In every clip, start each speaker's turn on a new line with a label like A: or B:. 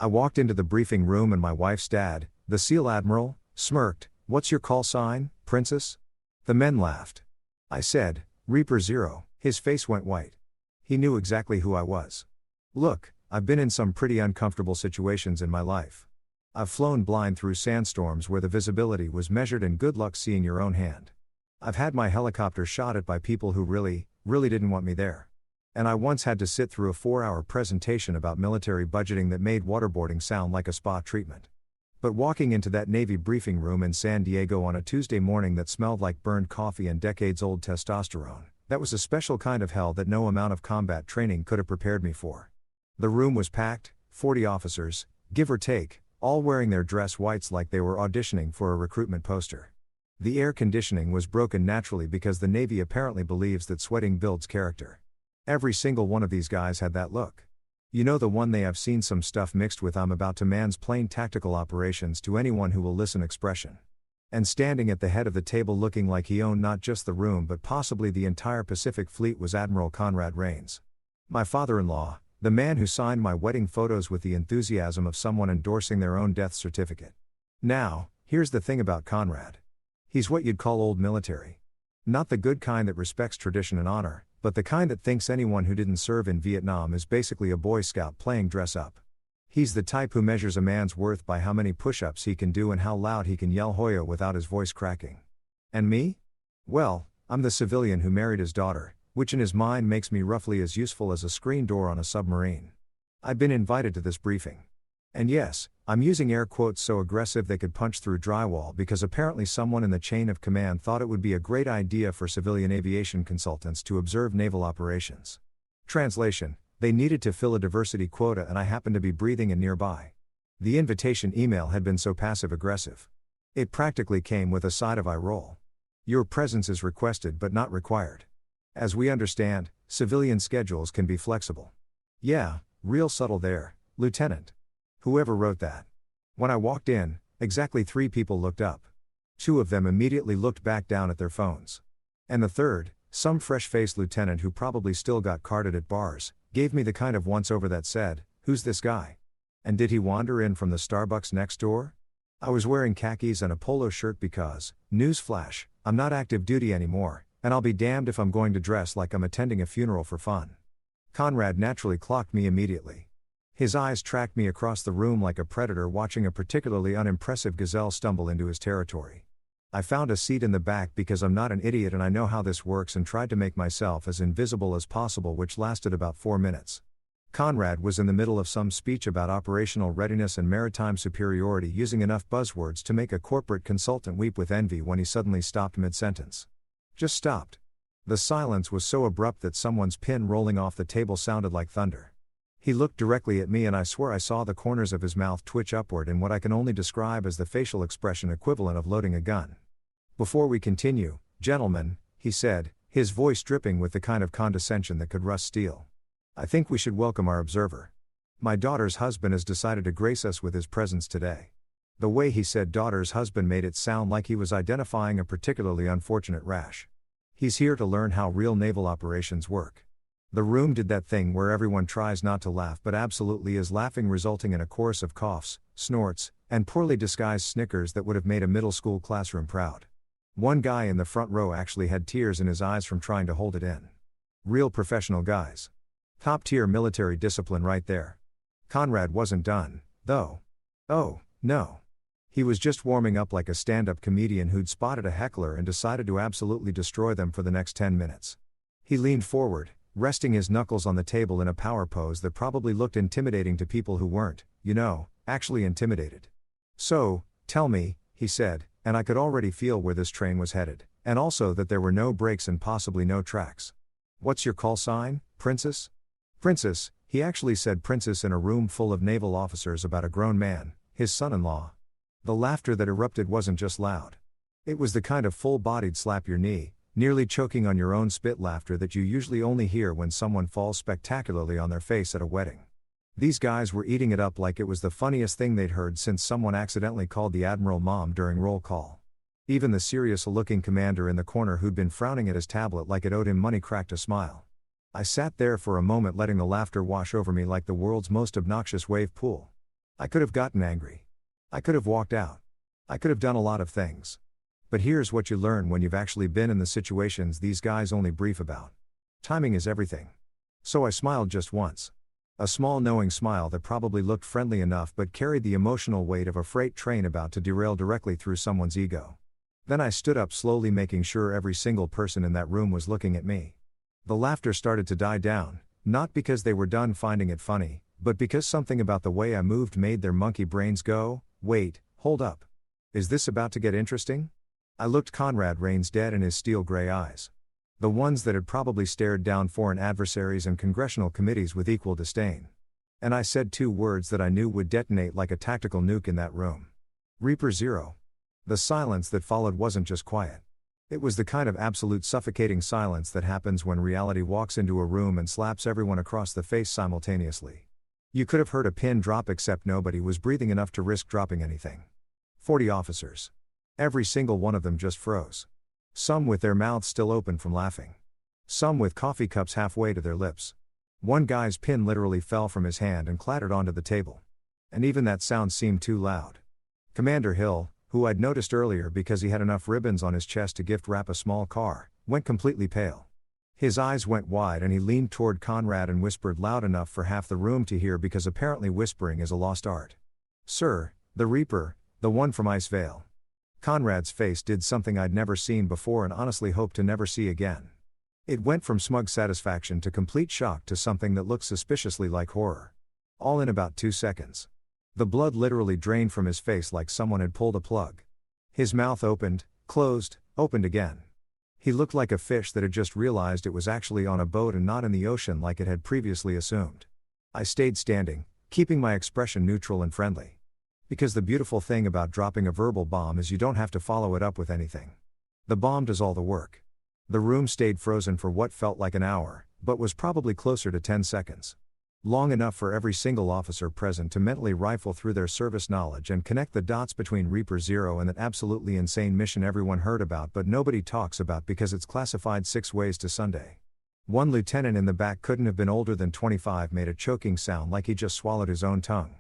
A: I walked into the briefing room and my wife's dad, the SEAL Admiral, smirked. "What's your call sign, Princess?" The men laughed. I said, "Reaper Zero." His face went white. He knew exactly who I was. "Look, I've been in some pretty uncomfortable situations in my life. I've flown blind through sandstorms where the visibility was measured and good luck seeing your own hand. I've had my helicopter shot at by people who really didn't want me there. And I once had to sit through a 4-hour presentation about military budgeting that made waterboarding sound like a spa treatment. But walking into that Navy briefing room in San Diego on a Tuesday morning that smelled like burned coffee and decades-old testosterone, that was a special kind of hell that no amount of combat training could have prepared me for. The room was packed, 40 officers, give or take, all wearing their dress whites like they were auditioning for a recruitment poster. The air conditioning was broken naturally because the Navy apparently believes that sweating builds character. Every single one of these guys had that look. You know, the one "they have seen some stuff mixed with I'm about to mansplain tactical operations to anyone who will listen" expression. And standing at the head of the table looking like he owned not just the room but possibly the entire Pacific Fleet was Admiral Conrad Reigns. My father-in-law, the man who signed my wedding photos with the enthusiasm of someone endorsing their own death certificate. Now, here's the thing about Conrad. He's what you'd call old military. Not the good kind that respects tradition and honor, but the kind that thinks anyone who didn't serve in Vietnam is basically a Boy Scout playing dress up. He's the type who measures a man's worth by how many push-ups he can do and how loud he can yell Hoya without his voice cracking. And me? Well, I'm the civilian who married his daughter, which in his mind makes me roughly as useful as a screen door on a submarine. I've been invited to this briefing. And yes, I'm using air quotes so aggressive they could punch through drywall because apparently someone in the chain of command thought it would be a great idea for civilian aviation consultants to observe naval operations. Translation: they needed to fill a diversity quota and I happened to be breathing in nearby. The invitation email had been so passive-aggressive. It practically came with a side of eye roll. Your presence is requested but not required. As we understand, civilian schedules can be flexible. Yeah, real subtle there, Lieutenant. Whoever wrote that. When I walked in, exactly 3 people looked up. 2 of them immediately looked back down at their phones. And the third, some fresh-faced lieutenant who probably still got carded at bars, gave me the kind of once-over that said, "Who's this guy? And did he wander in from the Starbucks next door?" I was wearing khakis and a polo shirt because, newsflash, I'm not active duty anymore, and I'll be damned if I'm going to dress like I'm attending a funeral for fun. Conrad naturally clocked me immediately. His eyes tracked me across the room like a predator watching a particularly unimpressive gazelle stumble into his territory. I found a seat in the back because I'm not an idiot and I know how this works and tried to make myself as invisible as possible, which lasted about 4 minutes. Conrad was in the middle of some speech about operational readiness and maritime superiority using enough buzzwords to make a corporate consultant weep with envy when he suddenly stopped mid-sentence. Just stopped. The silence was so abrupt that someone's pin rolling off the table sounded like thunder. He looked directly at me and I swear I saw the corners of his mouth twitch upward in what I can only describe as the facial expression equivalent of loading a gun. "Before we continue, gentlemen," he said, his voice dripping with the kind of condescension that could rust steel, "I think we should welcome our observer. My daughter's husband has decided to grace us with his presence today." The way he said daughter's husband made it sound like he was identifying a particularly unfortunate rash. He's here to learn how real naval operations work. The room did that thing where everyone tries not to laugh but absolutely is laughing, resulting in a chorus of coughs, snorts, and poorly disguised snickers that would have made a middle school classroom proud. One guy in the front row actually had tears in his eyes from trying to hold it in. Real professional guys. Top-tier military discipline right there. Conrad wasn't done, though. Oh, no. He was just warming up like a stand-up comedian who'd spotted a heckler and decided to absolutely destroy them for the next 10 minutes. He leaned forward, resting his knuckles on the table in a power pose that probably looked intimidating to people who weren't, actually intimidated. "So, tell me," he said, and I could already feel where this train was headed, and also that there were no brakes and possibly no tracks. "What's your call sign, Princess?" Princess, he actually said princess in a room full of naval officers about a grown man, his son-in-law. The laughter that erupted wasn't just loud. It was the kind of full-bodied slap your knee, nearly choking on your own spit laughter that you usually only hear when someone falls spectacularly on their face at a wedding. These guys were eating it up like it was the funniest thing they'd heard since someone accidentally called the Admiral Mom during roll call. Even the serious-looking commander in the corner who'd been frowning at his tablet like it owed him money cracked a smile. I sat there for a moment letting the laughter wash over me like the world's most obnoxious wave pool. I could have gotten angry. I could have walked out. I could have done a lot of things. But here's what you learn when you've actually been in the situations these guys only brief about. Timing is everything. So I smiled just once. A small knowing smile that probably looked friendly enough but carried the emotional weight of a freight train about to derail directly through someone's ego. Then I stood up slowly, making sure every single person in that room was looking at me. The laughter started to die down, not because they were done finding it funny, but because something about the way I moved made their monkey brains go, "Wait, hold up. Is this about to get interesting?" I looked Conrad Reigns dead in his steel gray eyes. The ones that had probably stared down foreign adversaries and congressional committees with equal disdain. And I said two words that I knew would detonate like a tactical nuke in that room. Reaper Zero. The silence that followed wasn't just quiet. It was the kind of absolute suffocating silence that happens when reality walks into a room and slaps everyone across the face simultaneously. You could have heard a pin drop, except nobody was breathing enough to risk dropping anything. 40 officers. Every single one of them just froze. Some with their mouths still open from laughing. Some with coffee cups halfway to their lips. One guy's pin literally fell from his hand and clattered onto the table. And even that sound seemed too loud. Commander Hill, who I'd noticed earlier because he had enough ribbons on his chest to gift wrap a small car, went completely pale. His eyes went wide and he leaned toward Conrad and whispered loud enough for half the room to hear, because apparently whispering is a lost art. "Sir, the Reaper, the one from Ice Vale." Conrad's face did something I'd never seen before and honestly hope to never see again. It went from smug satisfaction to complete shock to something that looked suspiciously like horror. All in about 2 seconds. The blood literally drained from his face like someone had pulled a plug. His mouth opened, closed, opened again. He looked like a fish that had just realized it was actually on a boat and not in the ocean like it had previously assumed. I stayed standing, keeping my expression neutral and friendly. Because the beautiful thing about dropping a verbal bomb is you don't have to follow it up with anything. The bomb does all the work. The room stayed frozen for what felt like an hour, but was probably closer to 10 seconds. Long enough for every single officer present to mentally rifle through their service knowledge and connect the dots between Reaper Zero and that absolutely insane mission everyone heard about but nobody talks about because it's classified 6 ways to Sunday. One lieutenant in the back, couldn't have been older than 25, made a choking sound like he just swallowed his own tongue.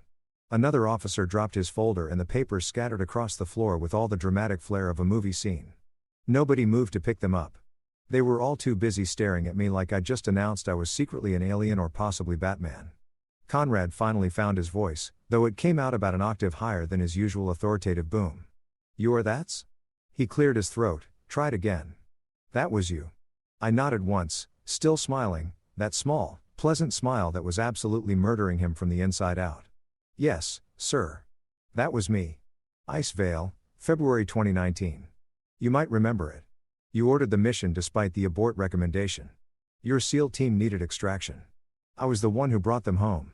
A: Another officer dropped his folder and the papers scattered across the floor with all the dramatic flair of a movie scene. Nobody moved to pick them up. They were all too busy staring at me like I'd just announced I was secretly an alien or possibly Batman. Conrad finally found his voice, though it came out about an octave higher than his usual authoritative boom. "You're that's?" He cleared his throat, tried again. "That was you." I nodded once, still smiling, that small, pleasant smile that was absolutely murdering him from the inside out. "Yes, sir. That was me. Ice Vale, February 2019. You might remember it. You ordered the mission despite the abort recommendation. Your SEAL team needed extraction. I was the one who brought them home."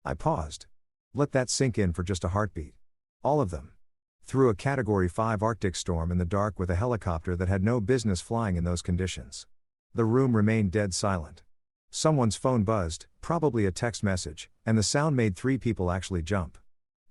A: I paused. Let that sink in for just a heartbeat. All of them. Through a Category 5 Arctic storm in the dark with a helicopter that had no business flying in those conditions. The room remained dead silent. Someone's phone buzzed, probably a text message, and the sound made 3 people actually jump.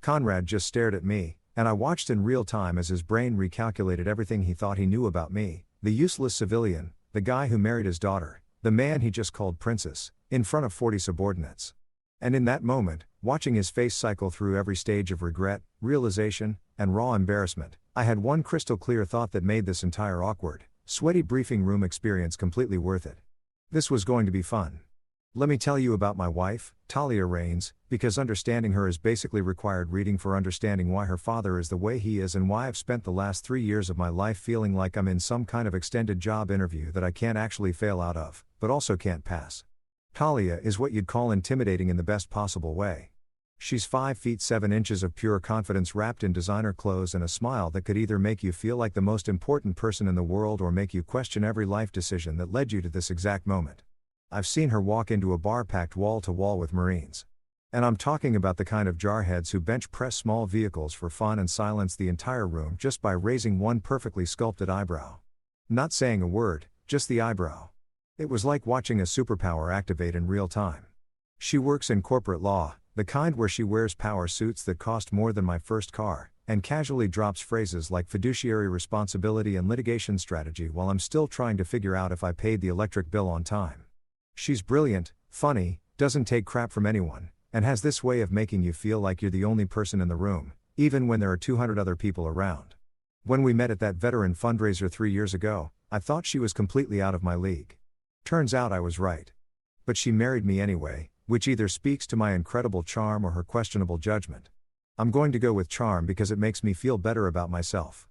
A: Conrad just stared at me, and I watched in real time as his brain recalculated everything he thought he knew about me. The useless civilian, the guy who married his daughter, the man he just called princess, in front of 40 subordinates. And in that moment, watching his face cycle through every stage of regret, realization, and raw embarrassment, I had one crystal clear thought that made this entire awkward, sweaty briefing room experience completely worth it. This was going to be fun. Let me tell you about my wife, Talia Reigns, because understanding her is basically required reading for understanding why her father is the way he is and why I've spent the last 3 years of my life feeling like I'm in some kind of extended job interview that I can't actually fail out of, but also can't pass. Talia is what you'd call intimidating in the best possible way. She's 5 feet 7 inches of pure confidence wrapped in designer clothes and a smile that could either make you feel like the most important person in the world or make you question every life decision that led you to this exact moment. I've seen her walk into a bar packed wall to wall with Marines. And I'm talking about the kind of jarheads who bench press small vehicles for fun and silence the entire room just by raising one perfectly sculpted eyebrow. Not saying a word, just the eyebrow. It was like watching a superpower activate in real time. She works in corporate law, the kind where she wears power suits that cost more than my first car, and casually drops phrases like fiduciary responsibility and litigation strategy while I'm still trying to figure out if I paid the electric bill on time. She's brilliant, funny, doesn't take crap from anyone, and has this way of making you feel like you're the only person in the room, even when there are 200 other people around. When we met at that veteran fundraiser 3 years ago, I thought she was completely out of my league. Turns out I was right. But she married me anyway, which either speaks to my incredible charm or her questionable judgment. I'm going to go with charm because it makes me feel better about myself.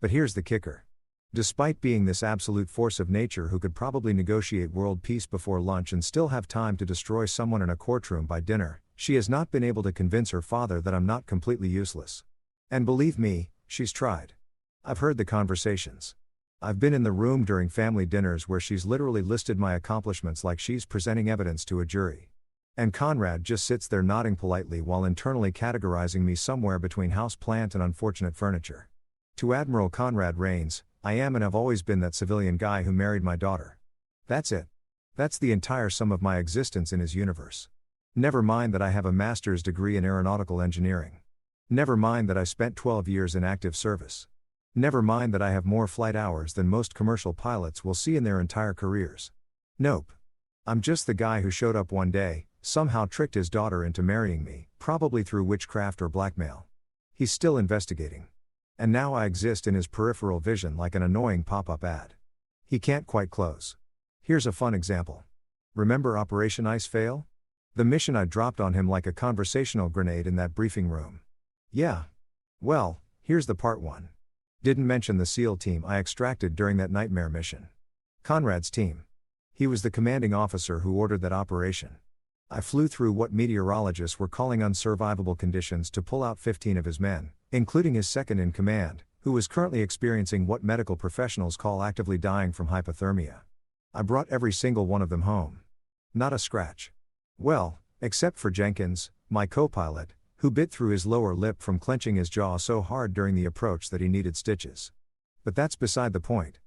A: But here's the kicker. Despite being this absolute force of nature who could probably negotiate world peace before lunch and still have time to destroy someone in a courtroom by dinner, she has not been able to convince her father that I'm not completely useless. And believe me, she's tried. I've heard the conversations. I've been in the room during family dinners where she's literally listed my accomplishments like she's presenting evidence to a jury. And Conrad just sits there nodding politely while internally categorizing me somewhere between house plant and unfortunate furniture. To Admiral Conrad Reigns, I am and have always been that civilian guy who married my daughter. That's it. That's the entire sum of my existence in his universe. Never mind that I have a master's degree in aeronautical engineering. Never mind that I spent 12 years in active service. Never mind that I have more flight hours than most commercial pilots will see in their entire careers. Nope. I'm just the guy who showed up one day, somehow tricked his daughter into marrying me, probably through witchcraft or blackmail. He's still investigating. And now I exist in his peripheral vision like an annoying pop-up ad. He can't quite close. Here's a fun example. Remember Operation Ice Fail? The mission I dropped on him like a conversational grenade in that briefing room. Yeah. Well, here's the part one. Didn't mention the SEAL team I extracted during that nightmare mission. Conrad's team. He was the commanding officer who ordered that operation. I flew through what meteorologists were calling unsurvivable conditions to pull out 15 of his men, including his second in command, who was currently experiencing what medical professionals call actively dying from hypothermia. I brought every single one of them home. Not a scratch. Well, except for Jenkins, my co-pilot, who bit through his lower lip from clenching his jaw so hard during the approach that he needed stitches. But that's beside the point.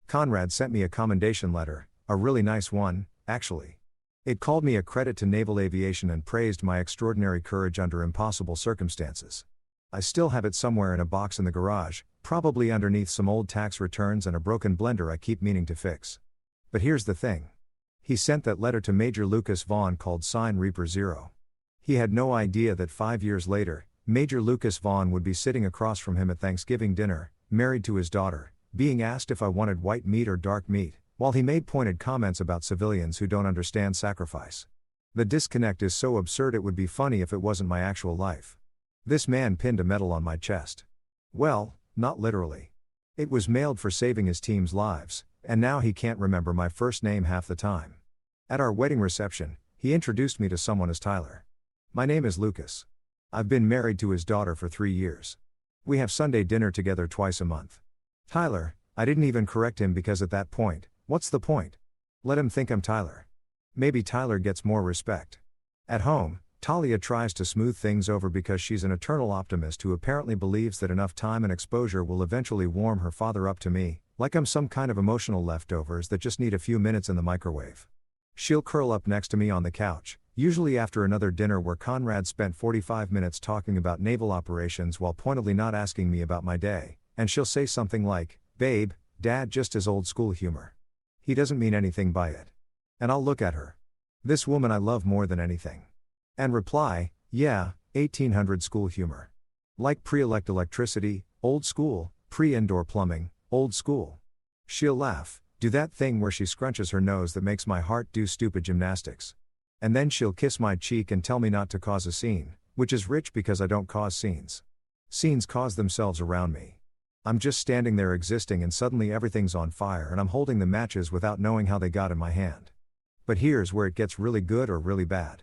A: Conrad sent me a commendation letter, a really nice one, actually. It called me a credit to naval aviation and praised my extraordinary courage under impossible circumstances. I still have it somewhere in a box in the garage, probably underneath some old tax returns and a broken blender I keep meaning to fix. But here's the thing. He sent that letter to Major Lucas Vaughn called Sign Reaper Zero. He had no idea that 5 years later, Major Lucas Vaughn would be sitting across from him at Thanksgiving dinner, married to his daughter, being asked if I wanted white meat or dark meat, while he made pointed comments about civilians who don't understand sacrifice. The disconnect is so absurd it would be funny if it wasn't my actual life. This man pinned a medal on my chest. Well, not literally. It was mailed for saving his team's lives, and now he can't remember my first name half the time. At our wedding reception, he introduced me to someone as Tyler. My name is Lucas. I've been married to his daughter for 3 years. We have Sunday dinner together twice a month. Tyler, I didn't even correct him because at that point, what's the point? Let him think I'm Tyler. Maybe Tyler gets more respect. At home, Talia tries to smooth things over because she's an eternal optimist who apparently believes that enough time and exposure will eventually warm her father up to me, like I'm some kind of emotional leftovers that just need a few minutes in the microwave. She'll curl up next to me on the couch, usually after another dinner where Conrad spent 45 minutes talking about naval operations while pointedly not asking me about my day, and she'll say something like, "Babe, Dad just has old school humor. He doesn't mean anything by it." And I'll look at her. This woman I love more than anything. And reply, "Yeah, 1800 school humor. Like pre-elect electricity, old school, pre-indoor plumbing, old school." She'll laugh, do that thing where she scrunches her nose that makes my heart do stupid gymnastics. And then she'll kiss my cheek and tell me not to cause a scene, which is rich because I don't cause scenes. Scenes cause themselves around me. I'm just standing there existing and suddenly everything's on fire and I'm holding the matches without knowing how they got in my hand. But here's where it gets really good or really bad.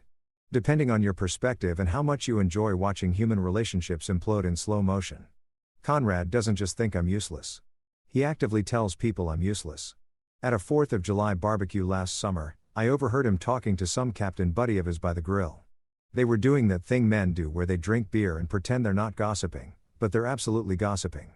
A: Depending on your perspective and how much you enjoy watching human relationships implode in slow motion. Conrad doesn't just think I'm useless. He actively tells people I'm useless. At a 4th of July barbecue last summer, I overheard him talking to some captain buddy of his by the grill. They were doing that thing men do where they drink beer and pretend they're not gossiping, but they're absolutely gossiping.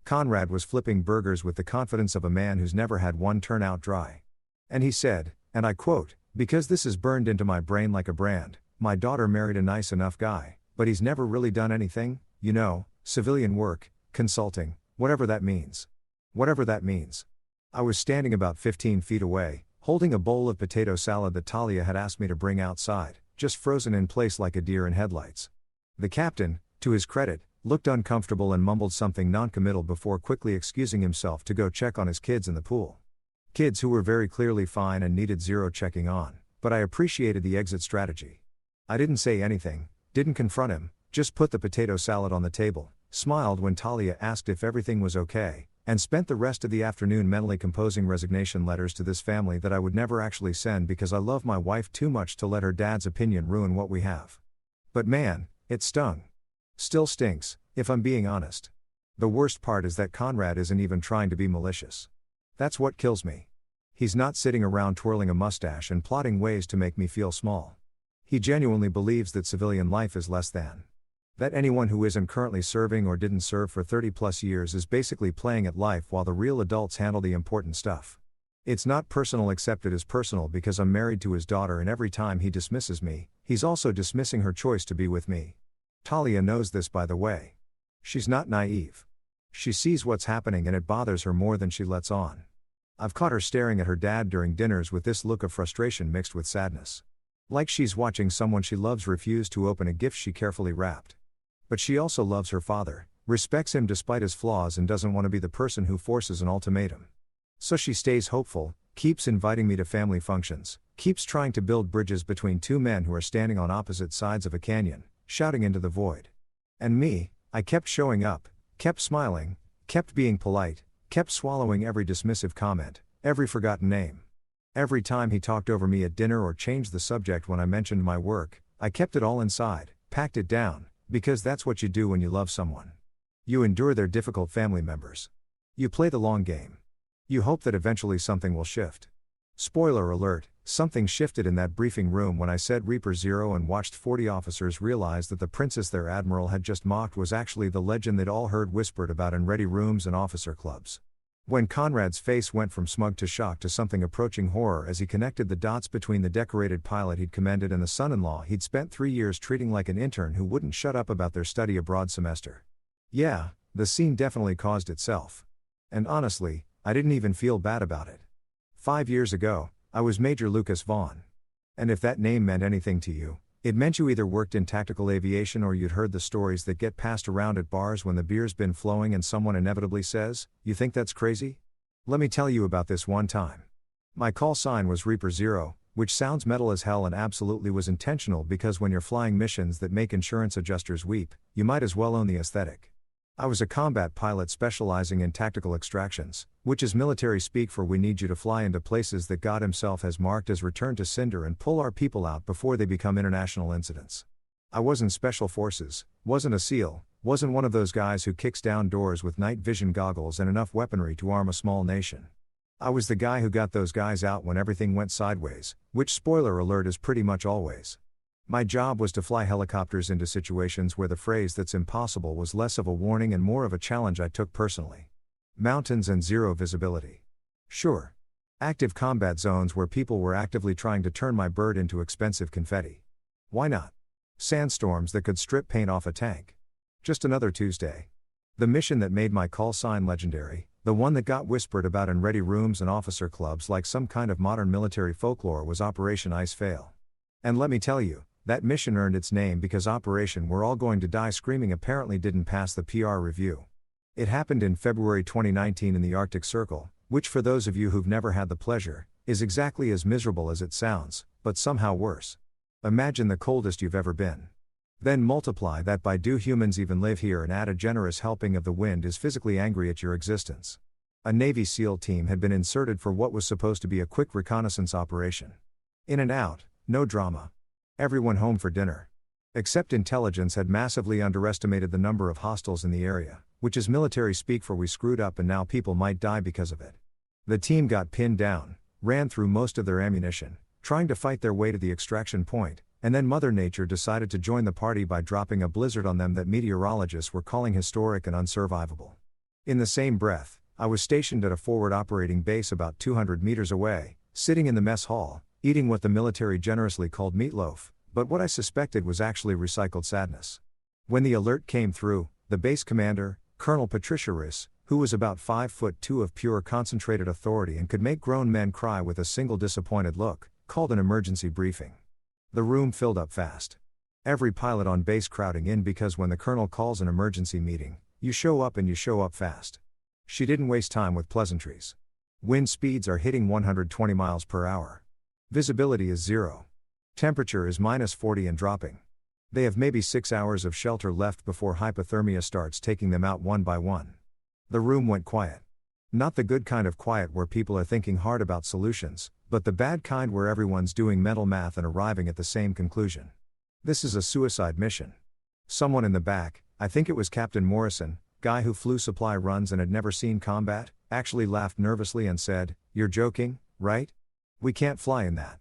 A: Conrad was flipping burgers with the confidence of a man who's never had one turn out dry. And he said, and I quote, "Because this is burned into my brain like a brand, my daughter married a nice enough guy, but he's never really done anything, you know, civilian work, consulting, whatever that means. Whatever that means." I was standing about 15 feet away, holding a bowl of potato salad that Talia had asked me to bring outside, just frozen in place like a deer in headlights. The captain, to his credit, looked uncomfortable and mumbled something non-committal before quickly excusing himself to go check on his kids in the pool. Kids who were very clearly fine and needed zero checking on, but I appreciated the exit strategy. I didn't say anything, didn't confront him, just put the potato salad on the table, smiled when Talia asked if everything was okay, and spent the rest of the afternoon mentally composing resignation letters to this family that I would never actually send because I love my wife too much to let her dad's opinion ruin what we have. But man, it stung. Still stinks, if I'm being honest. The worst part is that Conrad isn't even trying to be malicious. That's what kills me. He's not sitting around twirling a mustache and plotting ways to make me feel small. He genuinely believes that civilian life is less than. That anyone who isn't currently serving or didn't serve for 30+ years is basically playing at life while the real adults handle the important stuff. It's not personal except it is personal because I'm married to his daughter and every time he dismisses me, he's also dismissing her choice to be with me. Talia knows this, by the way. She's not naive. She sees what's happening and it bothers her more than she lets on. I've caught her staring at her dad during dinners with this look of frustration mixed with sadness. Like she's watching someone she loves refuse to open a gift she carefully wrapped. But she also loves her father, respects him despite his flaws and doesn't want to be the person who forces an ultimatum. So she stays hopeful, keeps inviting me to family functions, keeps trying to build bridges between two men who are standing on opposite sides of a canyon, shouting into the void. And me, I kept showing up, kept smiling, kept being polite, kept swallowing every dismissive comment, every forgotten name. Every time he talked over me at dinner or changed the subject when I mentioned my work, I kept it all inside, packed it down, because that's what you do when you love someone. You endure their difficult family members. You play the long game. You hope that eventually something will shift. Spoiler alert, something shifted in that briefing room when I said Reaper Zero and watched 40 officers realize that the princess their admiral had just mocked was actually the legend they'd all heard whispered about in ready rooms and officer clubs. When Conrad's face went from smug to shock to something approaching horror as he connected the dots between the decorated pilot he'd commended and the son-in-law he'd spent 3 years treating like an intern who wouldn't shut up about their study abroad semester. Yeah, the scene definitely caused itself. And honestly, I didn't even feel bad about it. 5 years ago, I was Major Lucas Vaughn. And if that name meant anything to you, it meant you either worked in tactical aviation or you'd heard the stories that get passed around at bars when the beer's been flowing and someone inevitably says, "You think that's crazy?" Let me tell you about this one time. My call sign was Reaper Zero, which sounds metal as hell and absolutely was intentional because when you're flying missions that make insurance adjusters weep, you might as well own the aesthetic. I was a combat pilot specializing in tactical extractions, which is military speak for we need you to fly into places that God himself has marked as return to cinder and pull our people out before they become international incidents. I wasn't special forces, wasn't a SEAL, wasn't one of those guys who kicks down doors with night vision goggles and enough weaponry to arm a small nation. I was the guy who got those guys out when everything went sideways, which spoiler alert is pretty much always. My job was to fly helicopters into situations where the phrase "that's impossible" was less of a warning and more of a challenge I took personally. Mountains and zero visibility. Sure. Active combat zones where people were actively trying to turn my bird into expensive confetti. Why not? Sandstorms that could strip paint off a tank. Just another Tuesday. The mission that made my call sign legendary, the one that got whispered about in ready rooms and officer clubs like some kind of modern military folklore, was Operation Ice Fail. And let me tell you, that mission earned its name because Operation We're All Going to Die Screaming apparently didn't pass the PR review. It happened in February 2019 in the Arctic Circle, which for those of you who've never had the pleasure, is exactly as miserable as it sounds, but somehow worse. Imagine the coldest you've ever been. Then multiply that by "do humans even live here?" and add a generous helping of the wind is physically angry at your existence. A Navy SEAL team had been inserted for what was supposed to be a quick reconnaissance operation. In and out, no drama. Everyone home for dinner. Except intelligence had massively underestimated the number of hostiles in the area, which is military speak for we screwed up and now people might die because of it. The team got pinned down, ran through most of their ammunition, trying to fight their way to the extraction point, and then Mother Nature decided to join the party by dropping a blizzard on them that meteorologists were calling historic and unsurvivable. In the same breath, I was stationed at a forward operating base about 200 meters away, sitting in the mess hall, eating what the military generously called meatloaf, but what I suspected was actually recycled sadness. When the alert came through, the base commander, Colonel Patricia Riss, who was about 5'2" of pure concentrated authority and could make grown men cry with a single disappointed look, called an emergency briefing. The room filled up fast. Every pilot on base crowding in because when the colonel calls an emergency meeting, you show up and you show up fast. She didn't waste time with pleasantries. Wind speeds are hitting 120 miles per hour. Visibility is 0. Temperature is -40 and dropping. They have maybe 6 hours of shelter left before hypothermia starts taking them out one by one. The room went quiet. Not the good kind of quiet where people are thinking hard about solutions, but the bad kind where everyone's doing mental math and arriving at the same conclusion. This is a suicide mission. Someone in the back, I think it was Captain Morrison, guy who flew supply runs and had never seen combat, actually laughed nervously and said, "You're joking, right? We can't fly in that."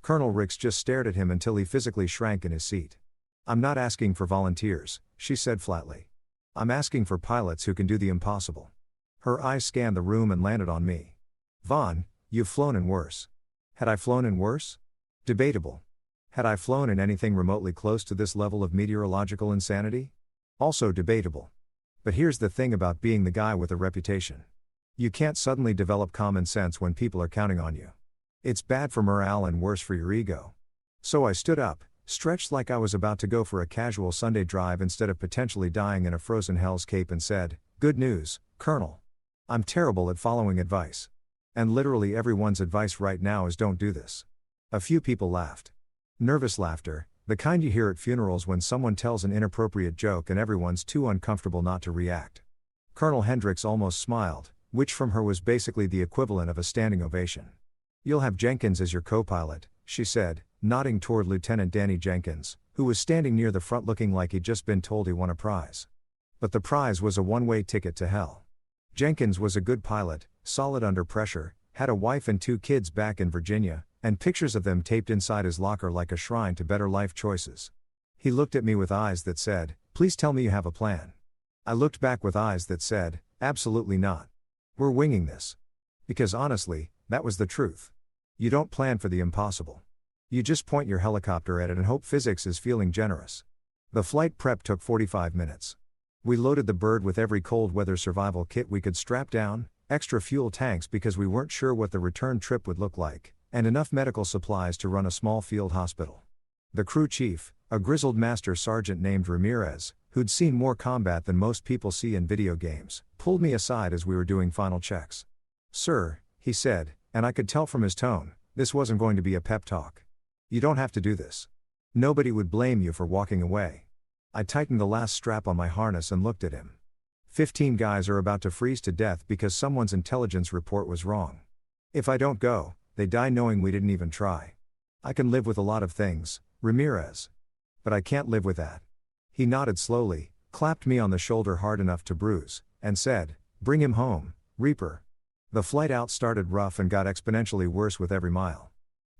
A: Colonel Reigns just stared at him until he physically shrank in his seat. "I'm not asking for volunteers," she said flatly. "I'm asking for pilots who can do the impossible." Her eyes scanned the room and landed on me. "Vaughn, you've flown in worse." Had I flown in worse? Debatable. Had I flown in anything remotely close to this level of meteorological insanity? Also debatable. But here's the thing about being the guy with a reputation. You can't suddenly develop common sense when people are counting on you. It's bad for morale and worse for your ego. So I stood up, stretched like I was about to go for a casual Sunday drive instead of potentially dying in a frozen Hell's Cape and said, "Good news, Colonel. I'm terrible at following advice. And literally everyone's advice right now is don't do this." A few people laughed. Nervous laughter, the kind you hear at funerals when someone tells an inappropriate joke and everyone's too uncomfortable not to react. Colonel Hendricks almost smiled, which from her was basically the equivalent of a standing ovation. "You'll have Jenkins as your co-pilot," she said, nodding toward Lieutenant Danny Jenkins, who was standing near the front looking like he'd just been told he won a prize. But the prize was a one-way ticket to hell. Jenkins was a good pilot, solid under pressure, had a wife and 2 kids back in Virginia, and pictures of them taped inside his locker like a shrine to better life choices. He looked at me with eyes that said, "Please tell me you have a plan." I looked back with eyes that said, "Absolutely not. We're winging this." Because honestly, that was the truth. You don't plan for the impossible. You just point your helicopter at it and hope physics is feeling generous. The flight prep took 45 minutes. We loaded the bird with every cold weather survival kit we could strap down, extra fuel tanks because we weren't sure what the return trip would look like, and enough medical supplies to run a small field hospital. The crew chief, a grizzled master sergeant named Ramirez, who'd seen more combat than most people see in video games, pulled me aside as we were doing final checks. "Sir," he said, and I could tell from his tone, this wasn't going to be a pep talk. "You don't have to do this. Nobody would blame you for walking away." I tightened the last strap on my harness and looked at him. 15 guys are about to freeze to death because someone's intelligence report was wrong. If I don't go, they die knowing we didn't even try. I can live with a lot of things, Ramirez. But I can't live with that. He nodded slowly, clapped me on the shoulder hard enough to bruise, and said, "Bring him home, Reaper." The flight out started rough and got exponentially worse with every mile.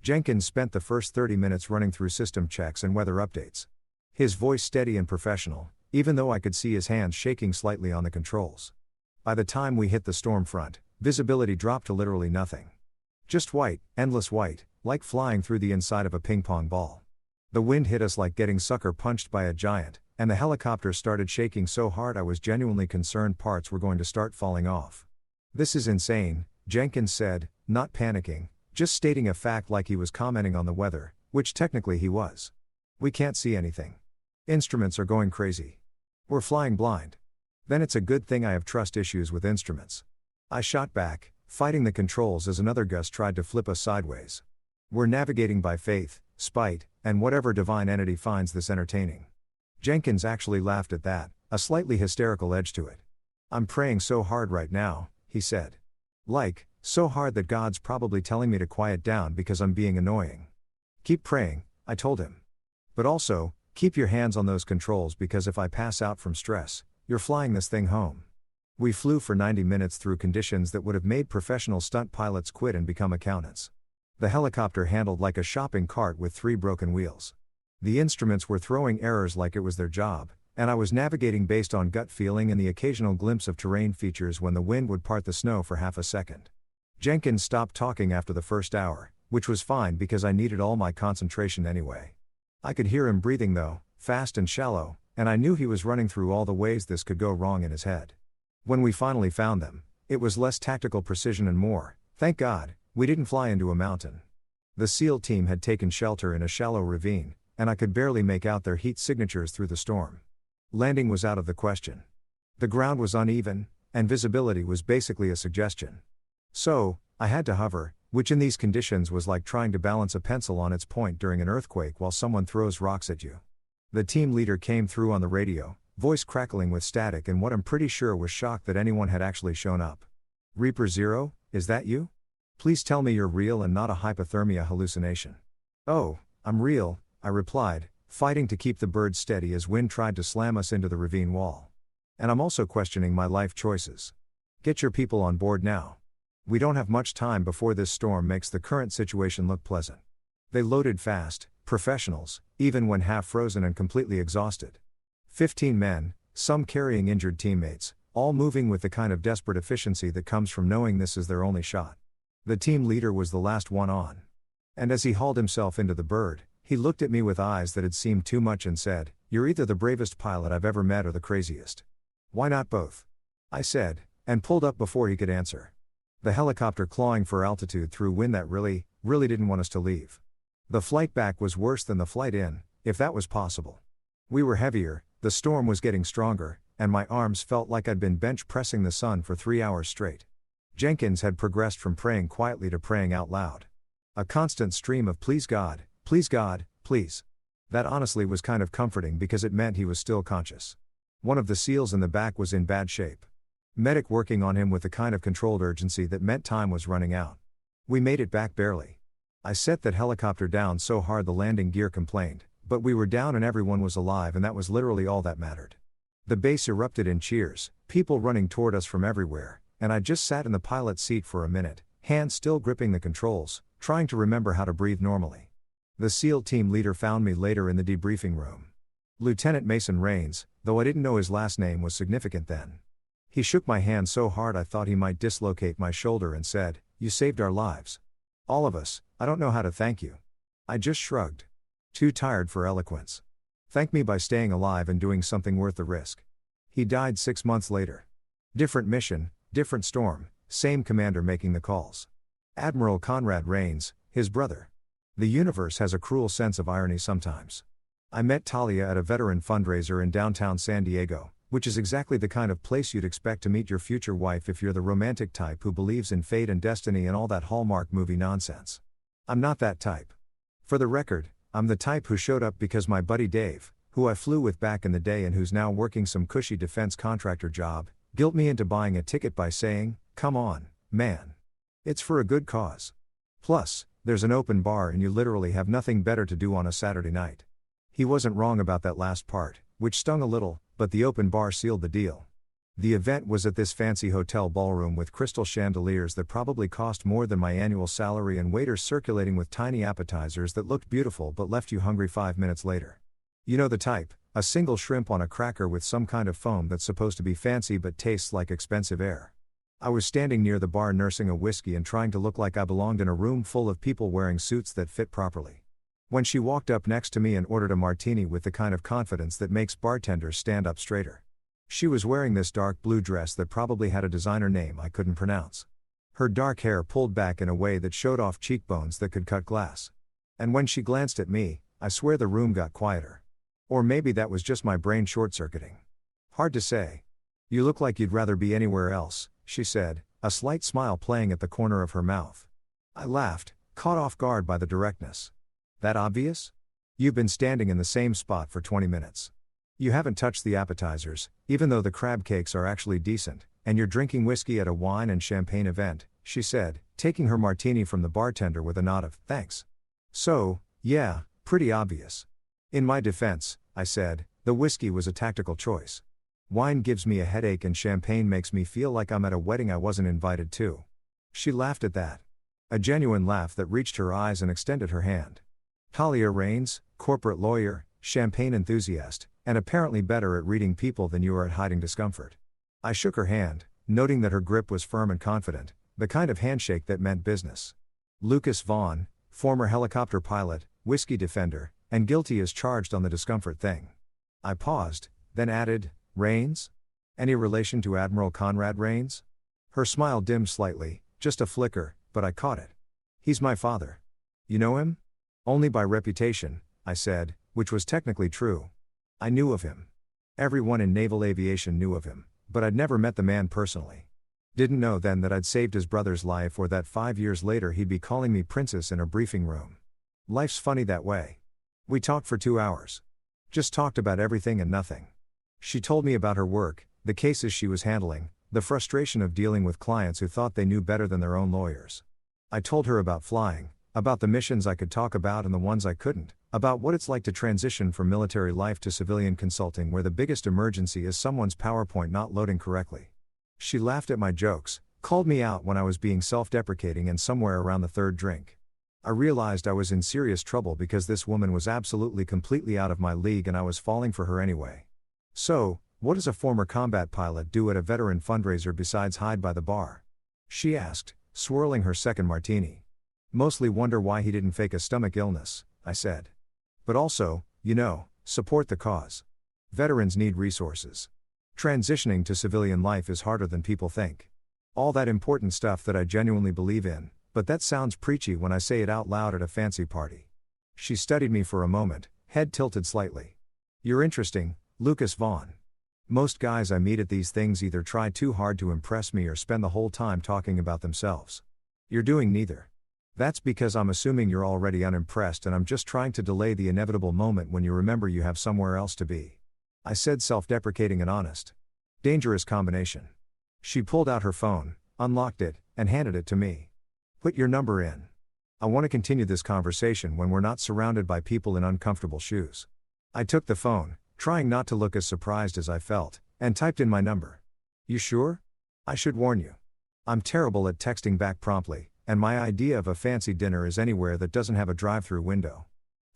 A: Jenkins spent the first 30 minutes running through system checks and weather updates. His voice steady and professional, even though I could see his hands shaking slightly on the controls. By the time we hit the storm front, visibility dropped to literally nothing. Just white, endless white, like flying through the inside of a ping-pong ball. The wind hit us like getting sucker punched by a giant, and the helicopter started shaking so hard I was genuinely concerned parts were going to start falling off. "This is insane," Jenkins said, not panicking, just stating a fact like he was commenting on the weather, which technically he was. "We can't see anything. Instruments are going crazy. We're flying blind." "Then it's a good thing I have trust issues with instruments." I shot back, fighting the controls as another gust tried to flip us sideways. "We're navigating by faith, spite, and whatever divine entity finds this entertaining." Jenkins actually laughed at that, a slightly hysterical edge to it. "I'm praying so hard right now," he said. "Like, so hard that God's probably telling me to quiet down because I'm being annoying." "Keep praying," I told him. "But also, keep your hands on those controls because if I pass out from stress, you're flying this thing home." We flew for 90 minutes through conditions that would have made professional stunt pilots quit and become accountants. The helicopter handled like a shopping cart with 3 broken wheels. The instruments were throwing errors like it was their job, and I was navigating based on gut feeling and the occasional glimpse of terrain features when the wind would part the snow for half a second. Jenkins stopped talking after the first hour, which was fine because I needed all my concentration anyway. I could hear him breathing though, fast and shallow, and I knew he was running through all the ways this could go wrong in his head. When we finally found them, it was less tactical precision and more, thank God, we didn't fly into a mountain. The SEAL team had taken shelter in a shallow ravine, and I could barely make out their heat signatures through the storm. Landing was out of the question. The ground was uneven, and visibility was basically a suggestion. So, I had to hover, which in these conditions was like trying to balance a pencil on its point during an earthquake while someone throws rocks at you. The team leader came through on the radio, voice crackling with static and what I'm pretty sure was shocked that anyone had actually shown up. "Reaper Zero, is that you? Please tell me you're real and not a hypothermia hallucination." "Oh, I'm real," I replied, fighting to keep the bird steady as wind tried to slam us into the ravine wall. "And I'm also questioning my life choices. Get your people on board now. We don't have much time before this storm makes the current situation look pleasant." They loaded fast, professionals, even when half frozen and completely exhausted. 15 men, some carrying injured teammates, all moving with the kind of desperate efficiency that comes from knowing this is their only shot. The team leader was the last one on. And as he hauled himself into the bird, he looked at me with eyes that had seemed too much and said, "You're either the bravest pilot I've ever met or the craziest." "Why not both?" I said, and pulled up before he could answer. The helicopter clawing for altitude through wind that really didn't want us to leave. The flight back was worse than the flight in, if that was possible. We were heavier, the storm was getting stronger, and my arms felt like I'd been bench pressing the sun for 3 hours straight. Jenkins had progressed from praying quietly to praying out loud. A constant stream of "Please God, please God, please." That honestly was kind of comforting because it meant he was still conscious. One of the SEALs in the back was in bad shape. Medic working on him with the kind of controlled urgency that meant time was running out. We made it back barely. I set that helicopter down so hard the landing gear complained, but we were down and everyone was alive and that was literally all that mattered. The base erupted in cheers, people running toward us from everywhere, and I just sat in the pilot's seat for a minute, hands still gripping the controls, trying to remember how to breathe normally. The SEAL team leader found me later in the debriefing room. Lieutenant Mason Reigns, though I didn't know his last name was significant then. He shook my hand so hard I thought he might dislocate my shoulder and said, "You saved our lives. All of us, I don't know how to thank you." I just shrugged. Too tired for eloquence. Thank me by staying alive and doing something worth the risk. He died 6 months later. Different mission, different storm, same commander making the calls. Admiral Conrad Reigns, his brother. The universe has a cruel sense of irony sometimes. I met Talia at a veteran fundraiser in downtown San Diego, which is exactly the kind of place you'd expect to meet your future wife if you're the romantic type who believes in fate and destiny and all that Hallmark movie nonsense. I'm not that type. For the record, I'm the type who showed up because my buddy Dave, who I flew with back in the day and who's now working some cushy defense contractor job, guilt me into buying a ticket by saying, "Come on, man. It's for a good cause. Plus, there's an open bar and you literally have nothing better to do on a Saturday night." He wasn't wrong about that last part, which stung a little, but the open bar sealed the deal. The event was at this fancy hotel ballroom with crystal chandeliers that probably cost more than my annual salary and waiters circulating with tiny appetizers that looked beautiful but left you hungry 5 minutes later. You know the type, a single shrimp on a cracker with some kind of foam that's supposed to be fancy but tastes like expensive air. I was standing near the bar nursing a whiskey and trying to look like I belonged in a room full of people wearing suits that fit properly. When she walked up next to me and ordered a martini with the kind of confidence that makes bartenders stand up straighter. She was wearing this dark blue dress that probably had a designer name I couldn't pronounce. Her dark hair pulled back in a way that showed off cheekbones that could cut glass. And when she glanced at me, I swear the room got quieter. Or maybe that was just my brain short-circuiting. Hard to say. "You look like you'd rather be anywhere else," she said, a slight smile playing at the corner of her mouth. I laughed, caught off guard by the directness. "That obvious? You've been standing in the same spot for 20 minutes. You haven't touched the appetizers, even though the crab cakes are actually decent, and you're drinking whiskey at a wine and champagne event," she said, taking her martini from the bartender with a nod of thanks. "So, yeah, pretty obvious." In my defense, I said, the whiskey was a tactical choice. Wine gives me a headache and champagne makes me feel like I'm at a wedding I wasn't invited to. She laughed at that. A genuine laugh that reached her eyes and extended her hand. "Talia Reigns, corporate lawyer, champagne enthusiast, and apparently better at reading people than you are at hiding discomfort." I shook her hand, noting that her grip was firm and confident, the kind of handshake that meant business. Lucas Vaughn, former helicopter pilot, whiskey defender, and guilty as charged on the discomfort thing. I paused, then added, "Reigns? Any relation to Admiral Conrad Reigns?" Her smile dimmed slightly, just a flicker, but I caught it. "He's my father." You know him? Only by reputation, I said, which was technically true. I knew of him. Everyone in naval aviation knew of him, but I'd never met the man personally. Didn't know then that I'd saved his brother's life or that 5 years later he'd be calling me princess in a briefing room. Life's funny that way. We talked for 2 hours. Just talked about everything and nothing. She told me about her work, the cases she was handling, the frustration of dealing with clients who thought they knew better than their own lawyers. I told her about flying, about the missions I could talk about and the ones I couldn't, about what it's like to transition from military life to civilian consulting where the biggest emergency is someone's PowerPoint not loading correctly. She laughed at my jokes, called me out when I was being self-deprecating, and somewhere around the third drink, I realized I was in serious trouble because this woman was absolutely completely out of my league and I was falling for her anyway. So, what does a former combat pilot do at a veteran fundraiser besides hide by the bar? She asked, swirling her second martini. Mostly wonder why he didn't fake a stomach illness, I said. But also, support the cause. Veterans need resources. Transitioning to civilian life is harder than people think. All that important stuff that I genuinely believe in, but that sounds preachy when I say it out loud at a fancy party. She studied me for a moment, head tilted slightly. You're interesting, Lucas Vaughn. Most guys I meet at these things either try too hard to impress me or spend the whole time talking about themselves. You're doing neither. That's because I'm assuming you're already unimpressed and I'm just trying to delay the inevitable moment when you remember you have somewhere else to be. I said, self-deprecating and honest. Dangerous combination. She pulled out her phone, unlocked it, and handed it to me. Put your number in. I want to continue this conversation when we're not surrounded by people in uncomfortable shoes. I took the phone, trying not to look as surprised as I felt, and typed in my number. You sure? I should warn you. I'm terrible at texting back promptly, and my idea of a fancy dinner is anywhere that doesn't have a drive-through window.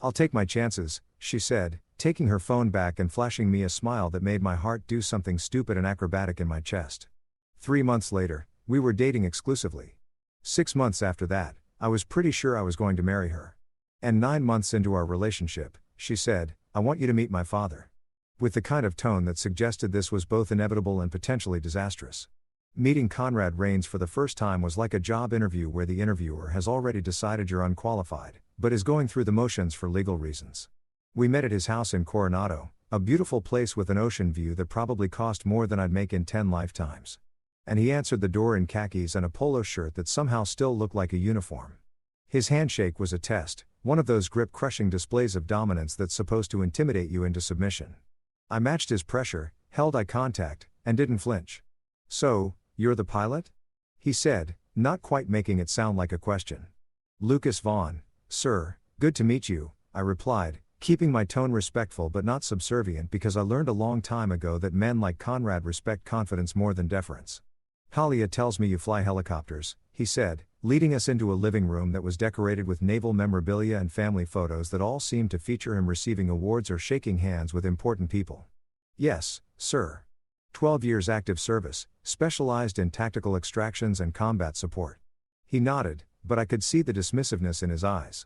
A: I'll take my chances, she said, taking her phone back and flashing me a smile that made my heart do something stupid and acrobatic in my chest. 3 months later, we were dating exclusively. 6 months after that, I was pretty sure I was going to marry her. And 9 months into our relationship, she said, I want you to meet my father. With the kind of tone that suggested this was both inevitable and potentially disastrous. Meeting Conrad Reigns for the first time was like a job interview where the interviewer has already decided you're unqualified, but is going through the motions for legal reasons. We met at his house in Coronado, a beautiful place with an ocean view that probably cost more than I'd make in 10 lifetimes. And he answered the door in khakis and a polo shirt that somehow still looked like a uniform. His handshake was a test, one of those grip-crushing displays of dominance that's supposed to intimidate you into submission. I matched his pressure, held eye contact, and didn't flinch. So, you're the pilot? He said, not quite making it sound like a question. Lucas Vaughn, sir, good to meet you, I replied, keeping my tone respectful but not subservient because I learned a long time ago that men like Conrad respect confidence more than deference. Talia tells me you fly helicopters, he said, leading us into a living room that was decorated with naval memorabilia and family photos that all seemed to feature him receiving awards or shaking hands with important people. Yes, sir. 12 years active service, specialized in tactical extractions and combat support. He nodded, but I could see the dismissiveness in his eyes.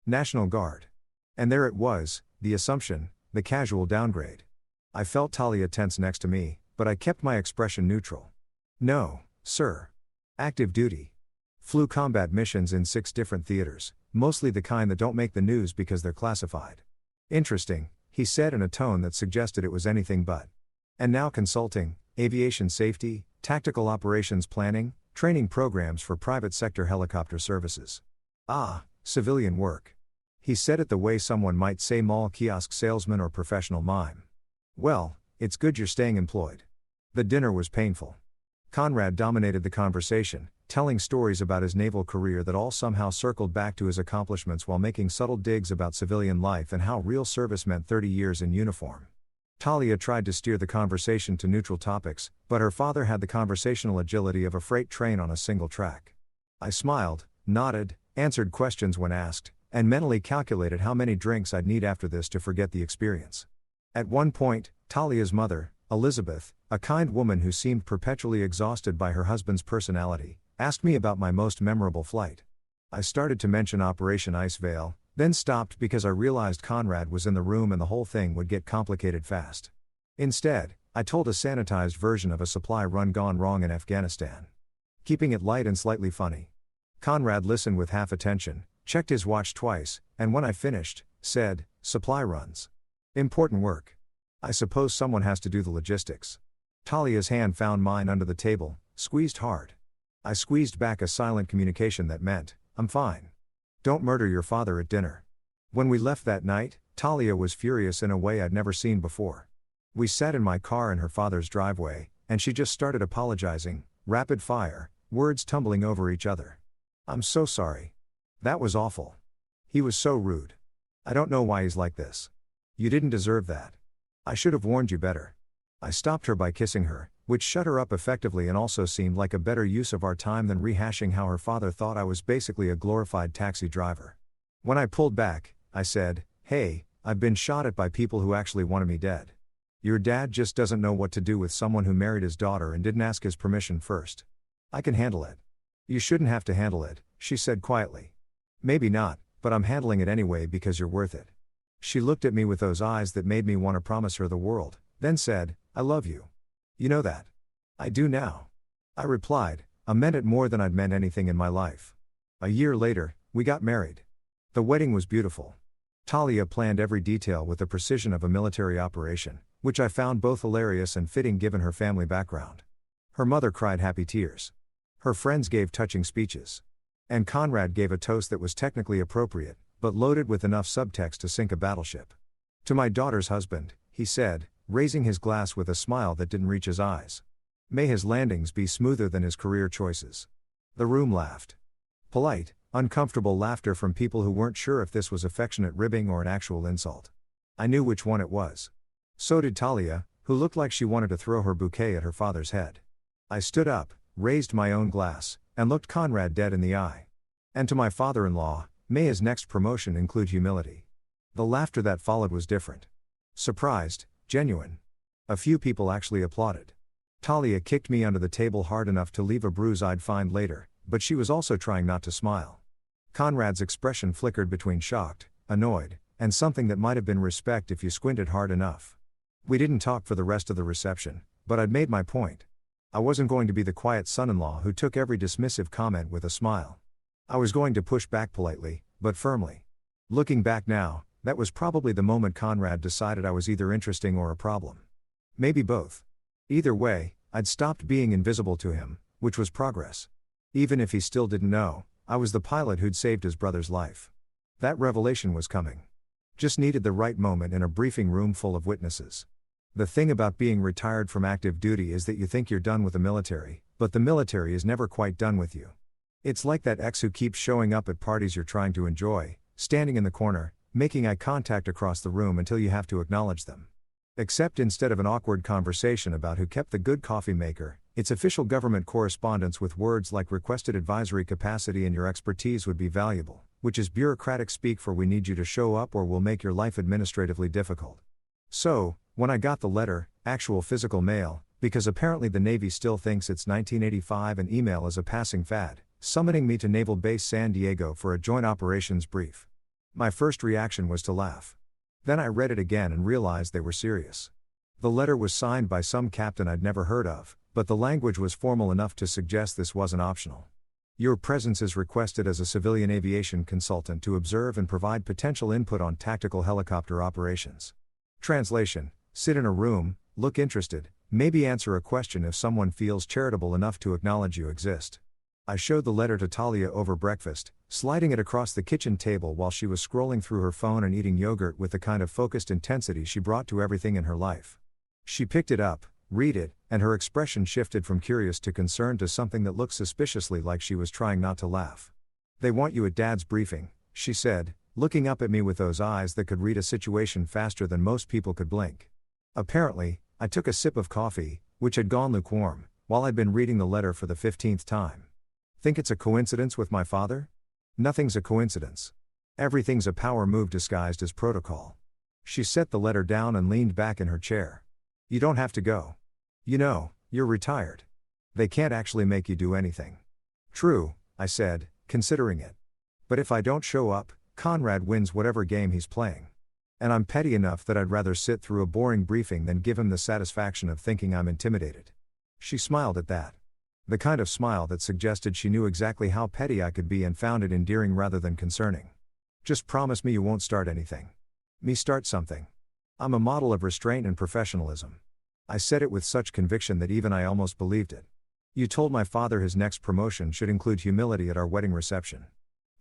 A: National Guard. And there it was, the assumption, the casual downgrade. I felt Talia tense next to me, but I kept my expression neutral. No, sir. Active duty. Flew combat missions in 6 different theaters, mostly the kind that don't make the news because they're classified. Interesting, he said in a tone that suggested it was anything but. And now consulting, aviation safety, tactical operations planning, training programs for private sector helicopter services. Ah, civilian work. He said it the way someone might say mall kiosk salesman or professional mime. Well, it's good you're staying employed. The dinner was painful. Conrad dominated the conversation, telling stories about his naval career that all somehow circled back to his accomplishments while making subtle digs about civilian life and how real service meant 30 years in uniform. Talia tried to steer the conversation to neutral topics, but her father had the conversational agility of a freight train on a single track. I smiled, nodded, answered questions when asked, and mentally calculated how many drinks I'd need after this to forget the experience. At one point, Talia's mother, Elizabeth, a kind woman who seemed perpetually exhausted by her husband's personality, asked me about my most memorable flight. I started to mention Operation Ice Veil, then stopped because I realized Conrad was in the room and the whole thing would get complicated fast. Instead, I told a sanitized version of a supply run gone wrong in Afghanistan. Keeping it light and slightly funny. Conrad listened with half attention, checked his watch twice, and when I finished, said, "Supply runs. Important work. I suppose someone has to do the logistics." Talia's hand found mine under the table, squeezed hard. I squeezed back a silent communication that meant, "I'm fine. Don't murder your father at dinner." When we left that night, Talia was furious in a way I'd never seen before. We sat in my car in her father's driveway, and she just started apologizing, rapid fire, words tumbling over each other. "I'm so sorry. That was awful. He was so rude. I don't know why he's like this. You didn't deserve that. I should have warned you better." I stopped her by kissing her, which shut her up effectively and also seemed like a better use of our time than rehashing how her father thought I was basically a glorified taxi driver. When I pulled back, I said, "Hey, I've been shot at by people who actually wanted me dead. Your dad just doesn't know what to do with someone who married his daughter and didn't ask his permission first. I can handle it." "You shouldn't have to handle it," she said quietly. "Maybe not, but I'm handling it anyway because you're worth it." She looked at me with those eyes that made me want to promise her the world, then said, "I love you. You know that." "I do now." I replied, I meant it more than I'd meant anything in my life. A year later, we got married. The wedding was beautiful. Talia planned every detail with the precision of a military operation, which I found both hilarious and fitting given her family background. Her mother cried happy tears. Her friends gave touching speeches. And Conrad gave a toast that was technically appropriate, but loaded with enough subtext to sink a battleship. "To my daughter's husband," he said, raising his glass with a smile that didn't reach his eyes. "May his landings be smoother than his career choices." The room laughed. Polite, uncomfortable laughter from people who weren't sure if this was affectionate ribbing or an actual insult. I knew which one it was. So did Talia, who looked like she wanted to throw her bouquet at her father's head. I stood up, raised my own glass, and looked Conrad dead in the eye. "And to my father-in-law, may his next promotion include humility." The laughter that followed was different. Surprised, genuine. A few people actually applauded. Talia kicked me under the table hard enough to leave a bruise I'd find later, but she was also trying not to smile. Conrad's expression flickered between shocked, annoyed, and something that might have been respect if you squinted hard enough. We didn't talk for the rest of the reception, but I'd made my point. I wasn't going to be the quiet son-in-law who took every dismissive comment with a smile. I was going to push back politely, but firmly. Looking back now, that was probably the moment Conrad decided I was either interesting or a problem. Maybe both. Either way, I'd stopped being invisible to him, which was progress. Even if he still didn't know, I was the pilot who'd saved his brother's life. That revelation was coming. Just needed the right moment in a briefing room full of witnesses. The thing about being retired from active duty is that you think you're done with the military, but the military is never quite done with you. It's like that ex who keeps showing up at parties you're trying to enjoy, standing in the corner, making eye contact across the room until you have to acknowledge them. Except instead of an awkward conversation about who kept the good coffee maker, it's official government correspondence with words like requested advisory capacity and your expertise would be valuable, which is bureaucratic speak for we need you to show up or we'll make your life administratively difficult. So, when I got the letter, actual physical mail, because apparently the Navy still thinks it's 1985 and email is a passing fad, summoning me to Naval Base San Diego for a joint operations brief. My first reaction was to laugh. Then I read it again and realized they were serious. The letter was signed by some captain I'd never heard of, but the language was formal enough to suggest this wasn't optional. Your presence is requested as a civilian aviation consultant to observe and provide potential input on tactical helicopter operations. Translation: sit in a room, look interested, maybe answer a question if someone feels charitable enough to acknowledge you exist. I showed the letter to Talia over breakfast, sliding it across the kitchen table while she was scrolling through her phone and eating yogurt with the kind of focused intensity she brought to everything in her life. She picked it up, read it, and her expression shifted from curious to concerned to something that looked suspiciously like she was trying not to laugh. "They want you at Dad's briefing," she said, looking up at me with those eyes that could read a situation faster than most people could blink. Apparently, I took a sip of coffee, which had gone lukewarm, while I'd been reading the letter for the 15th time. Think it's a coincidence with my father? Nothing's a coincidence. Everything's a power move disguised as protocol. She set the letter down and leaned back in her chair. "You don't have to go. You know, you're retired. They can't actually make you do anything." "True," I said, considering it. "But if I don't show up, Conrad wins whatever game he's playing. And I'm petty enough that I'd rather sit through a boring briefing than give him the satisfaction of thinking I'm intimidated." She smiled at that. The kind of smile that suggested she knew exactly how petty I could be and found it endearing rather than concerning. Just promise me you won't start anything. Me start something. I'm a model of restraint and professionalism. I said it with such conviction that even I almost believed it. You told my father his next promotion should include humility at our wedding reception.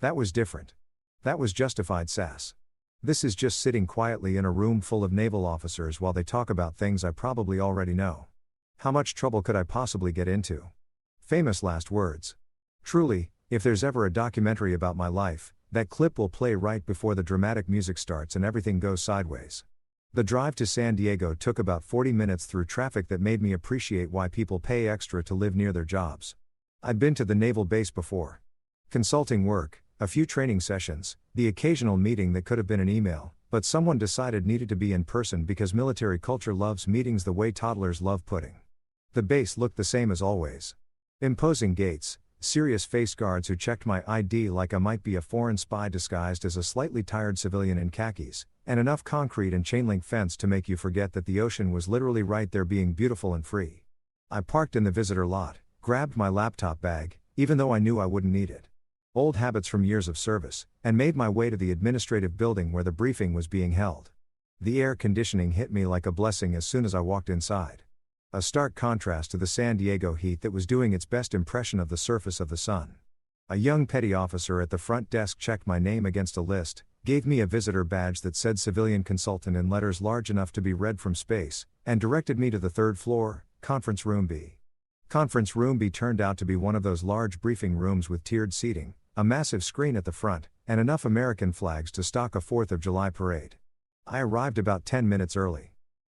A: That was different. That was justified sass. This is just sitting quietly in a room full of naval officers while they talk about things I probably already know. How much trouble could I possibly get into? Famous last words. Truly, if there's ever a documentary about my life, that clip will play right before the dramatic music starts and everything goes sideways. The drive to San Diego took about 40 minutes through traffic that made me appreciate why people pay extra to live near their jobs. I'd been to the naval base before. Consulting work, a few training sessions, the occasional meeting that could have been an email, but someone decided needed to be in person because military culture loves meetings the way toddlers love pudding. The base looked the same as always. Imposing gates, serious face guards who checked my ID like I might be a foreign spy disguised as a slightly tired civilian in khakis, and enough concrete and chain link fence to make you forget that the ocean was literally right there being beautiful and free. I parked in the visitor lot, grabbed my laptop bag, even though I knew I wouldn't need it. Old habits from years of service, and made my way to the administrative building where the briefing was being held. The air conditioning hit me like a blessing as soon as I walked inside. A stark contrast to the San Diego heat that was doing its best impression of the surface of the sun. A young petty officer at the front desk checked my name against a list, gave me a visitor badge that said civilian consultant in letters large enough to be read from space, and directed me to the third floor, Conference Room B. Conference Room B turned out to be one of those large briefing rooms with tiered seating, a massive screen at the front, and enough American flags to stock a 4th of July parade. I arrived about 10 minutes early.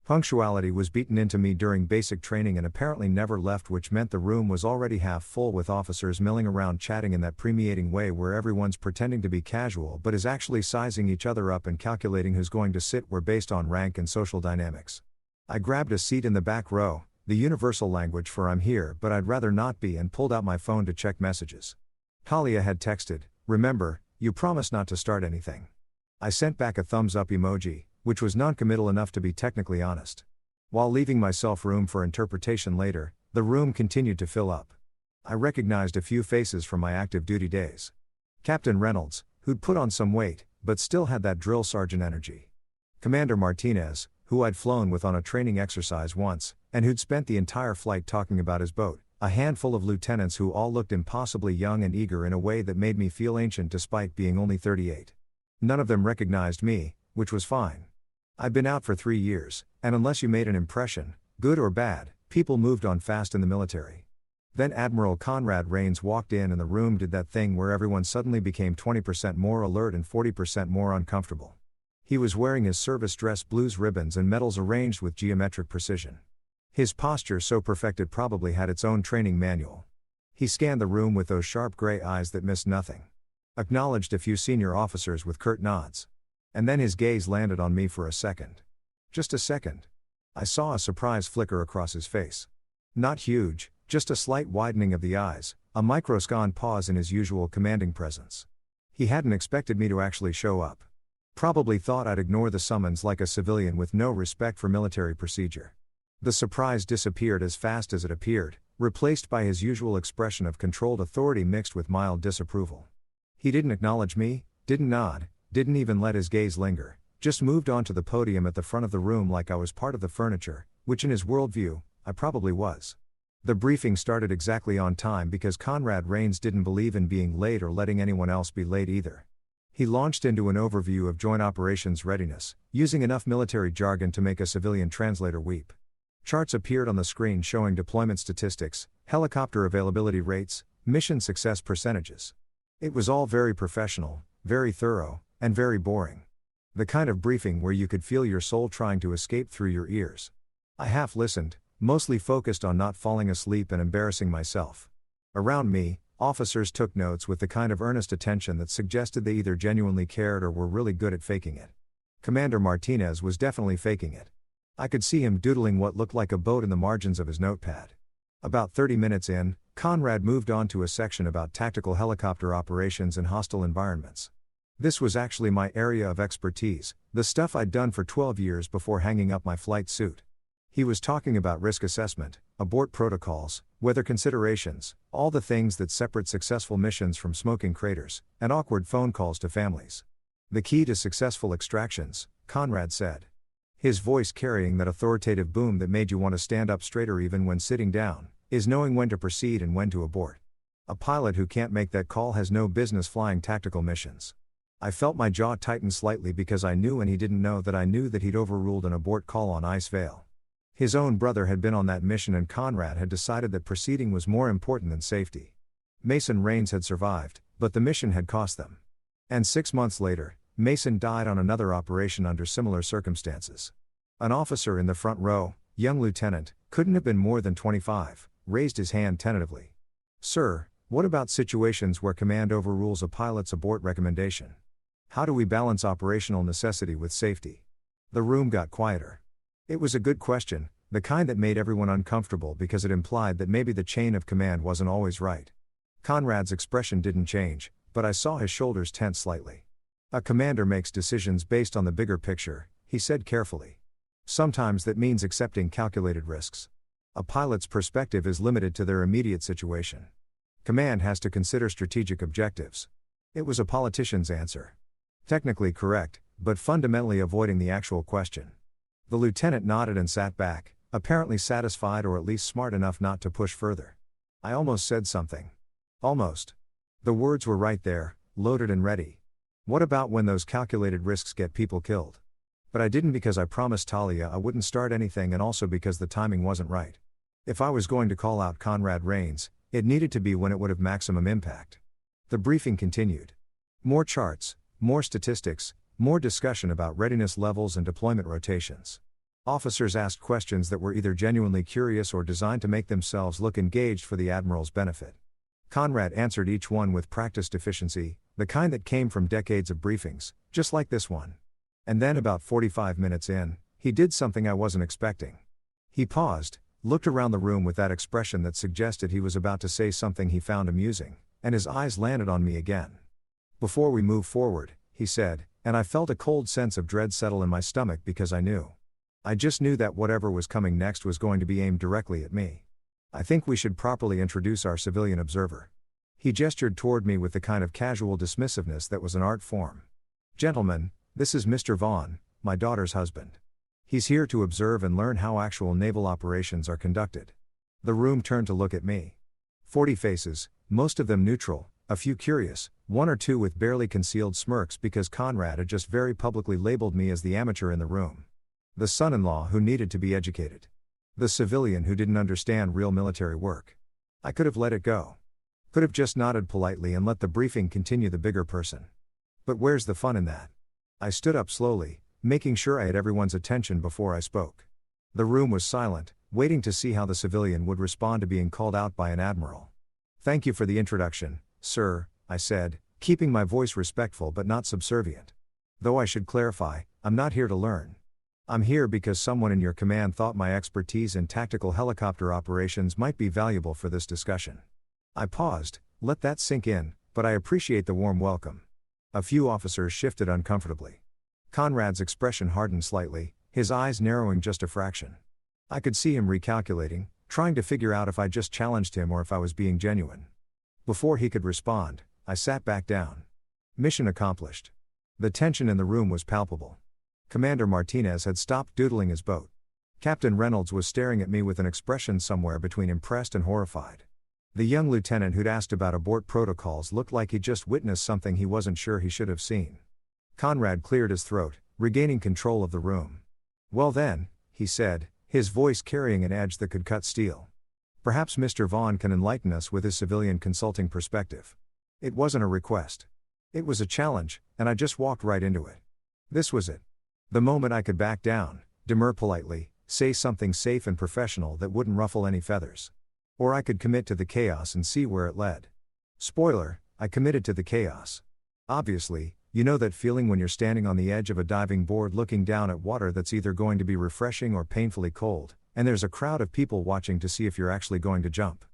A: Punctuality was beaten into me during basic training and apparently never left, which meant the room was already half full with officers milling around chatting in that permeating way where everyone's pretending to be casual but is actually sizing each other up and calculating who's going to sit where based on rank and social dynamics. I grabbed a seat in the back row, the universal language for I'm here but I'd rather not be, and pulled out my phone to check messages. Talia had texted, "Remember, you promised not to start anything." I sent back a thumbs up emoji, which was non-committal enough to be technically honest. While leaving myself room for interpretation later, the room continued to fill up. I recognized a few faces from my active duty days. Captain Reynolds, who'd put on some weight, but still had that drill sergeant energy. Commander Martinez, who I'd flown with on a training exercise once, and who'd spent the entire flight talking about his boat. A handful of lieutenants who all looked impossibly young and eager in a way that made me feel ancient despite being only 38. None of them recognized me, which was fine. I'd been out for 3 years, and unless you made an impression, good or bad, people moved on fast in the military. Then Admiral Conrad Reigns walked in and the room did that thing where everyone suddenly became 20% more alert and 40% more uncomfortable. He was wearing his service dress, blues, ribbons and medals arranged with geometric precision. His posture so perfected probably had its own training manual. He scanned the room with those sharp gray eyes that missed nothing. Acknowledged a few senior officers with curt nods. And then his gaze landed on me for a second. Just a second. I saw a surprise flicker across his face. Not huge, just a slight widening of the eyes, a microsecond pause in his usual commanding presence. He hadn't expected me to actually show up. Probably thought I'd ignore the summons like a civilian with no respect for military procedure. The surprise disappeared as fast as it appeared, replaced by his usual expression of controlled authority mixed with mild disapproval. He didn't acknowledge me, didn't nod, didn't even let his gaze linger, just moved on to the podium at the front of the room like I was part of the furniture, which in his worldview, I probably was. The briefing started exactly on time because Conrad Reigns didn't believe in being late or letting anyone else be late either. He launched into an overview of joint operations readiness, using enough military jargon to make a civilian translator weep. Charts appeared on the screen showing deployment statistics, helicopter availability rates, mission success percentages. It was all very professional, very thorough, and very boring. The kind of briefing where you could feel your soul trying to escape through your ears. I half listened, mostly focused on not falling asleep and embarrassing myself. Around me, officers took notes with the kind of earnest attention that suggested they either genuinely cared or were really good at faking it. Commander Martinez was definitely faking it. I could see him doodling what looked like a boat in the margins of his notepad. About 30 minutes in, Conrad moved on to a section about tactical helicopter operations in hostile environments. This was actually my area of expertise, the stuff I'd done for 12 years before hanging up my flight suit. He was talking about risk assessment, abort protocols, weather considerations, all the things that separate successful missions from smoking craters, and awkward phone calls to families. The key to successful extractions, Conrad said. His voice carrying that authoritative boom that made you want to stand up straighter even when sitting down, is knowing when to proceed and when to abort. A pilot who can't make that call has no business flying tactical missions. I felt my jaw tighten slightly because I knew and he didn't know that I knew that he'd overruled an abort call on Ice Vale. His own brother had been on that mission and Conrad had decided that proceeding was more important than safety. Mason Reigns had survived, but the mission had cost them. And 6 months later, Mason died on another operation under similar circumstances. An officer in the front row, young lieutenant, couldn't have been more than 25, raised his hand tentatively. "Sir, what about situations where command overrules a pilot's abort recommendation? How do we balance operational necessity with safety?" The room got quieter. It was a good question, the kind that made everyone uncomfortable because it implied that maybe the chain of command wasn't always right. Conrad's expression didn't change, but I saw his shoulders tense slightly. "A commander makes decisions based on the bigger picture," he said carefully. "Sometimes that means accepting calculated risks. A pilot's perspective is limited to their immediate situation. Command has to consider strategic objectives." It was a politician's answer. Technically correct, but fundamentally avoiding the actual question. The lieutenant nodded and sat back, apparently satisfied or at least smart enough not to push further. I almost said something. Almost. The words were right there, loaded and ready. What about when those calculated risks get people killed? But I didn't because I promised Talia I wouldn't start anything and also because the timing wasn't right. If I was going to call out Conrad Reigns, it needed to be when it would have maximum impact. The briefing continued. More charts, more statistics, more discussion about readiness levels and deployment rotations. Officers asked questions that were either genuinely curious or designed to make themselves look engaged for the Admiral's benefit. Conrad answered each one with practiced efficiency, the kind that came from decades of briefings, just like this one. And then about 45 minutes in, he did something I wasn't expecting. He paused, looked around the room with that expression that suggested he was about to say something he found amusing, and his eyes landed on me again. "Before we move forward," he said, and I felt a cold sense of dread settle in my stomach because I just knew that whatever was coming next was going to be aimed directly at me. "I think we should properly introduce our civilian observer." He gestured toward me with the kind of casual dismissiveness that was an art form. "Gentlemen, this is Mr. Vaughn, my daughter's husband. He's here to observe and learn how actual naval operations are conducted." The room turned to look at me. 40 faces, most of them neutral, a few curious, one or two with barely concealed smirks because Conrad had just very publicly labeled me as the amateur in the room. The son-in-law who needed to be educated. The civilian who didn't understand real military work. I could have let it go. Could have just nodded politely and let the briefing continue the bigger person. But where's the fun in that? I stood up slowly, making sure I had everyone's attention before I spoke. The room was silent, waiting to see how the civilian would respond to being called out by an admiral. "Thank you for the introduction, sir," I said, keeping my voice respectful but not subservient. "Though I should clarify, I'm not here to learn. I'm here because someone in your command thought my expertise in tactical helicopter operations might be valuable for this discussion." I paused, let that sink in, but I appreciate the warm welcome. A few officers shifted uncomfortably. Conrad's expression hardened slightly, his eyes narrowing just a fraction. I could see him recalculating, trying to figure out if I just challenged him or if I was being genuine. Before he could respond, I sat back down. Mission accomplished. The tension in the room was palpable. Commander Martinez had stopped doodling his boat. Captain Reynolds was staring at me with an expression somewhere between impressed and horrified. The young lieutenant who'd asked about abort protocols looked like he'd just witnessed something he wasn't sure he should have seen. Conrad cleared his throat, regaining control of the room. "Well then," he said, his voice carrying an edge that could cut steel. "Perhaps Mr. Vaughn can enlighten us with his civilian consulting perspective." It wasn't a request. It was a challenge, and I just walked right into it. This was it. The moment I could back down, demur politely, say something safe and professional that wouldn't ruffle any feathers. Or I could commit to the chaos and see where it led. Spoiler, I committed to the chaos. Obviously, you know that feeling when you're standing on the edge of a diving board looking down at water that's either going to be refreshing or painfully cold, and there's a crowd of people watching to see if you're actually going to jump.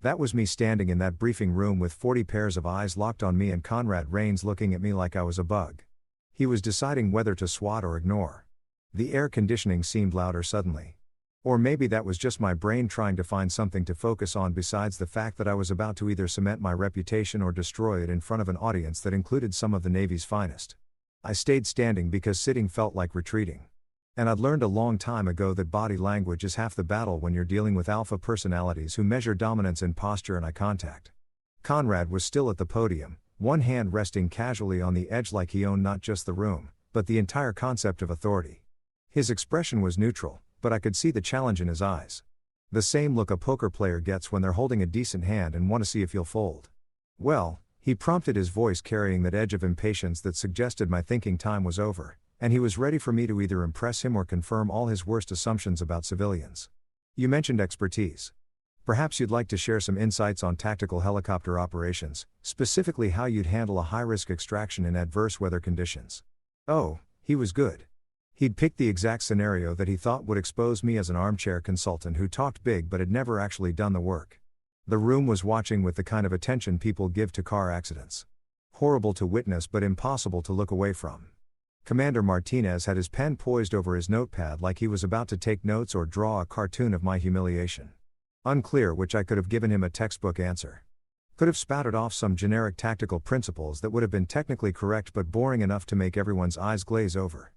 A: That was me standing in that briefing room with 40 pairs of eyes locked on me and Conrad Reigns looking at me like I was a bug. He was deciding whether to swat or ignore. The air conditioning seemed louder suddenly. Or maybe that was just my brain trying to find something to focus on besides the fact that I was about to either cement my reputation or destroy it in front of an audience that included some of the Navy's finest. I stayed standing because sitting felt like retreating. And I'd learned a long time ago that body language is half the battle when you're dealing with alpha personalities who measure dominance in posture and eye contact. Conrad was still at the podium, one hand resting casually on the edge like he owned not just the room, but the entire concept of authority. His expression was neutral, but I could see the challenge in his eyes. The same look a poker player gets when they're holding a decent hand and want to see if you'll fold. Well, he prompted, his voice carrying that edge of impatience that suggested my thinking time was over, and he was ready for me to either impress him or confirm all his worst assumptions about civilians. You mentioned expertise. Perhaps you'd like to share some insights on tactical helicopter operations, specifically how you'd handle a high-risk extraction in adverse weather conditions. Oh, he was good. He'd picked the exact scenario that he thought would expose me as an armchair consultant who talked big but had never actually done the work. The room was watching with the kind of attention people give to car accidents. Horrible to witness but impossible to look away from. Commander Martinez had his pen poised over his notepad like he was about to take notes or draw a cartoon of my humiliation. Unclear which. I could have given him a textbook answer. Could have spouted off some generic tactical principles that would have been technically correct but boring enough to make everyone's eyes glaze over.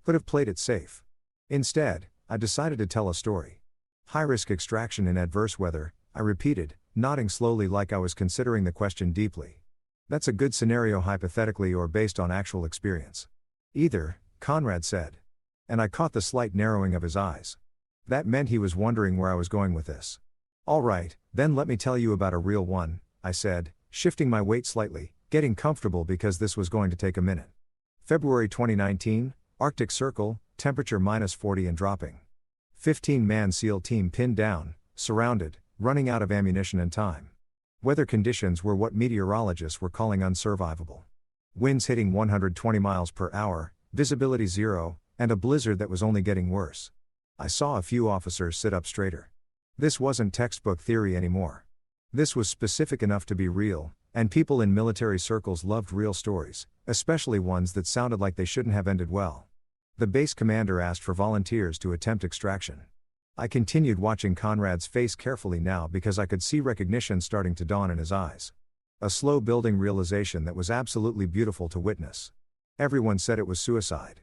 A: Could have played it safe. Instead, I decided to tell a story. High-risk extraction in adverse weather, I repeated, nodding slowly like I was considering the question deeply. That's a good scenario hypothetically or based on actual experience. Either, Conrad said. And I caught the slight narrowing of his eyes. That meant he was wondering where I was going with this. All right, then let me tell you about a real one, I said, shifting my weight slightly, getting comfortable because this was going to take a minute. February 2019, Arctic Circle, temperature -40 and dropping. 15-man SEAL team pinned down, surrounded, running out of ammunition and time. Weather conditions were what meteorologists were calling unsurvivable. Winds hitting 120 miles per hour, visibility 0, and a blizzard that was only getting worse. I saw a few officers sit up straighter. This wasn't textbook theory anymore. This was specific enough to be real, and people in military circles loved real stories, especially ones that sounded like they shouldn't have ended well. The base commander asked for volunteers to attempt extraction. I continued watching Conrad's face carefully now because I could see recognition starting to dawn in his eyes. A slow building realization that was absolutely beautiful to witness. Everyone said it was suicide.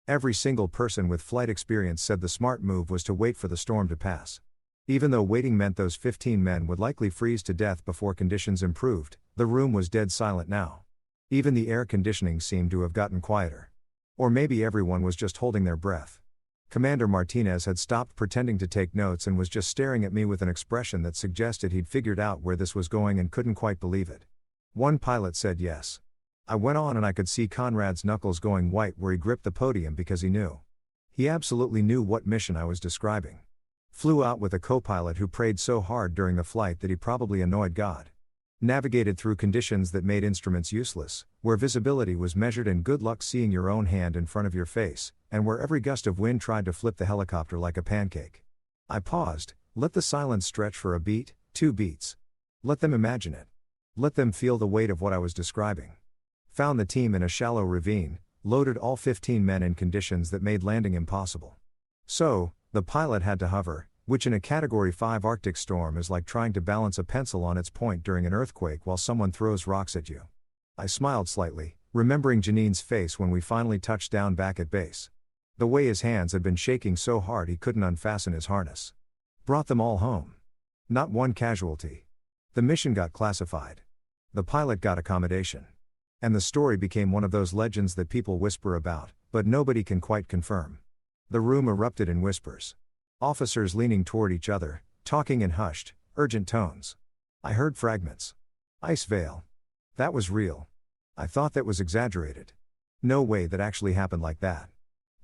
A: Every single person with flight experience said the smart move was to wait for the storm to pass. Even though waiting meant those 15 men would likely freeze to death before conditions improved, the room was dead silent now. Even the air conditioning seemed to have gotten quieter. Or maybe everyone was just holding their breath. Commander Martinez had stopped pretending to take notes and was just staring at me with an expression that suggested he'd figured out where this was going and couldn't quite believe it. One pilot said yes. I went on and I could see Conrad's knuckles going white where he gripped the podium because he knew. He absolutely knew what mission I was describing. Flew out with a co-pilot who prayed so hard during the flight that he probably annoyed God. Navigated through conditions that made instruments useless, where visibility was measured and good luck seeing your own hand in front of your face, and where every gust of wind tried to flip the helicopter like a pancake. I paused, let the silence stretch for a beat, 2 beats. Let them imagine it. Let them feel the weight of what I was describing. Found the team in a shallow ravine, loaded all 15 men in conditions that made landing impossible. So, the pilot had to hover, which in a Category 5 Arctic storm is like trying to balance a pencil on its point during an earthquake while someone throws rocks at you. I smiled slightly, remembering Janine's face when we finally touched down back at base. The way his hands had been shaking so hard he couldn't unfasten his harness. Brought them all home. Not one casualty. The mission got classified. The pilot got accommodation. And the story became one of those legends that people whisper about, but nobody can quite confirm. The room erupted in whispers. Officers leaning toward each other, talking in hushed, urgent tones. I heard fragments. Ice veil. That was real. I thought that was exaggerated. No way that actually happened like that.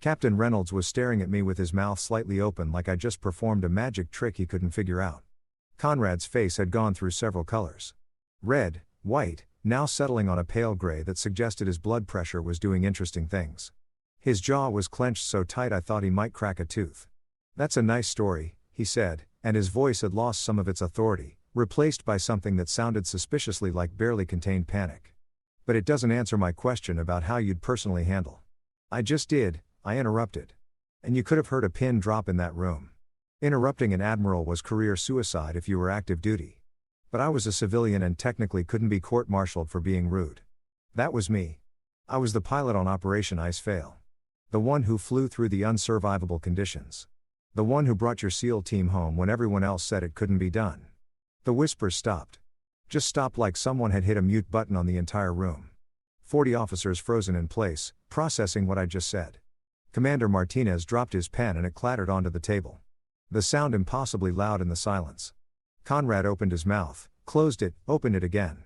A: Captain Reynolds was staring at me with his mouth slightly open like I just performed a magic trick he couldn't figure out. Conrad's face had gone through several colors. Red, white, now settling on a pale gray that suggested his blood pressure was doing interesting things. His jaw was clenched so tight I thought he might crack a tooth. That's a nice story, he said, and his voice had lost some of its authority, replaced by something that sounded suspiciously like barely contained panic. But it doesn't answer my question about how you'd personally handle. I just did, I interrupted. And you could have heard a pin drop in that room. Interrupting an admiral was career suicide if you were active duty. But I was a civilian and technically couldn't be court-martialed for being rude. That was me. I was the pilot on Operation Iceveil. The one who flew through the unsurvivable conditions. The one who brought your SEAL team home when everyone else said it couldn't be done. The whispers stopped. Just stopped like someone had hit a mute button on the entire room. 40 officers frozen in place, processing what I just said. Commander Martinez dropped his pen and it clattered onto the table. The sound impossibly loud in the silence. Conrad opened his mouth, closed it, opened it again.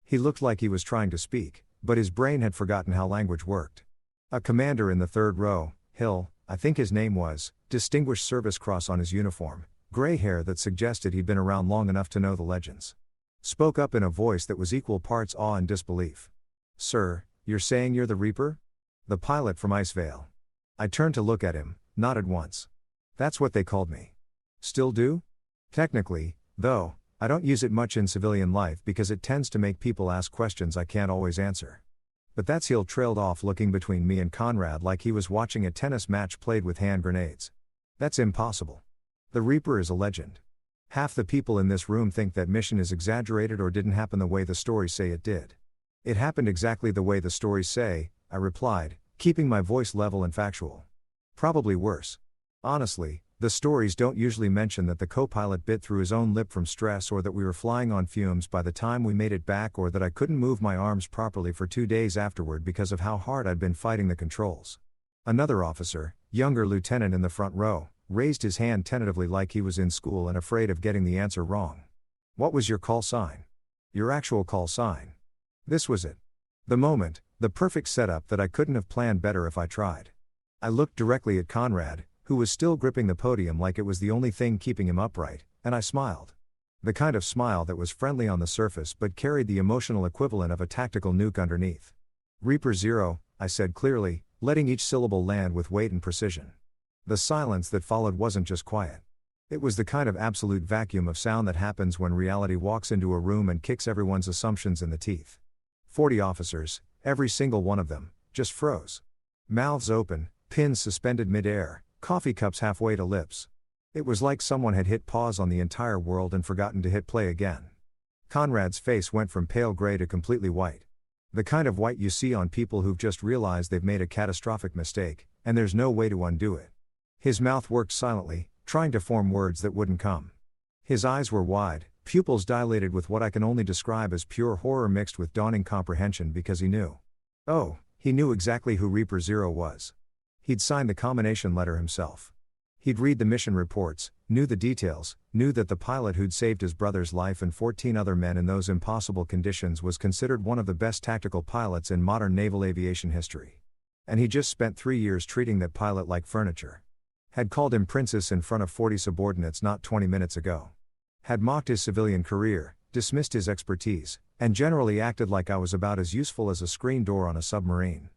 A: He looked like he was trying to speak, but his brain had forgotten how language worked. A commander in the third row, Hill, I think his name was, Distinguished Service Cross on his uniform, gray hair that suggested he'd been around long enough to know the legends. Spoke up in a voice that was equal parts awe and disbelief. "Sir, you're saying you're the Reaper? The pilot from Iceveil?" I turned to look at him, nodded once. "That's what they called me." "Still do?" "Technically, though, I don't use it much in civilian life because it tends to make people ask questions I can't always answer." But that's Hill trailed off looking between me and Conrad like he was watching a tennis match played with hand grenades. "That's impossible. The Reaper is a legend. Half the people in this room think that mission is exaggerated or didn't happen the way the stories say it did." "It happened exactly the way the stories say," I replied, keeping my voice level and factual. "Probably worse. Honestly, the stories don't usually mention that the co-pilot bit through his own lip from stress or that we were flying on fumes by the time we made it back or that I couldn't move my arms properly for 2 days afterward because of how hard I'd been fighting the controls." Another officer, younger lieutenant in the front row, raised his hand tentatively like he was in school and afraid of getting the answer wrong. "What was your call sign? Your actual call sign?" This was it. The moment, the perfect setup that I couldn't have planned better if I tried. I looked directly at Conrad, who was still gripping the podium like it was the only thing keeping him upright, and I smiled. The kind of smile that was friendly on the surface but carried the emotional equivalent of a tactical nuke underneath. "Reaper 0, I said clearly, letting each syllable land with weight and precision. The silence that followed wasn't just quiet. It was the kind of absolute vacuum of sound that happens when reality walks into a room and kicks everyone's assumptions in the teeth. 40 officers, every single one of them, just froze. Mouths open, pins suspended mid-air, coffee cups halfway to lips. It was like someone had hit pause on the entire world and forgotten to hit play again. Conrad's face went from pale gray to completely white. The kind of white you see on people who've just realized they've made a catastrophic mistake, and there's no way to undo it. His mouth worked silently, trying to form words that wouldn't come. His eyes were wide, pupils dilated with what I can only describe as pure horror mixed with dawning comprehension because he knew. Oh, he knew exactly who Reaper 0 was. He'd signed the combination letter himself. He'd read the mission reports, knew the details, knew that the pilot who'd saved his brother's life and 14 other men in those impossible conditions was considered one of the best tactical pilots in modern naval aviation history. And he just spent 3 years treating that pilot like furniture. Had called him princess in front of 40 subordinates not 20 minutes ago. Had mocked his civilian career, dismissed his expertise, and generally acted like I was about as useful as a screen door on a submarine.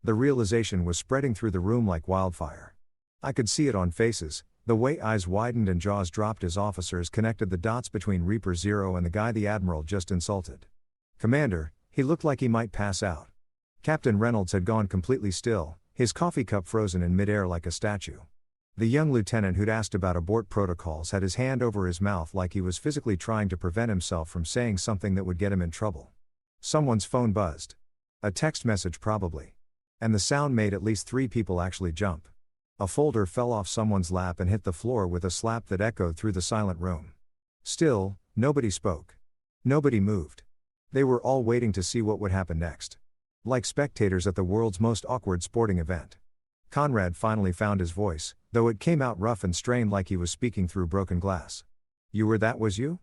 A: The realization was spreading through the room like wildfire. I could see it on faces, the way eyes widened and jaws dropped as officers connected the dots between Reaper 0 and the guy the Admiral just insulted. "Commander," he looked like he might pass out. Captain Reynolds had gone completely still, his coffee cup frozen in midair like a statue. The young lieutenant who'd asked about abort protocols had his hand over his mouth like he was physically trying to prevent himself from saying something that would get him in trouble. Someone's phone buzzed. A text message probably. And the sound made at least 3 people actually jump. A folder fell off someone's lap and hit the floor with a slap that echoed through the silent room. Still, nobody spoke. Nobody moved. They were all waiting to see what would happen next. Like spectators at the world's most awkward sporting event. Conrad finally found his voice, though it came out rough and strained like he was speaking through broken glass. "You were that was you?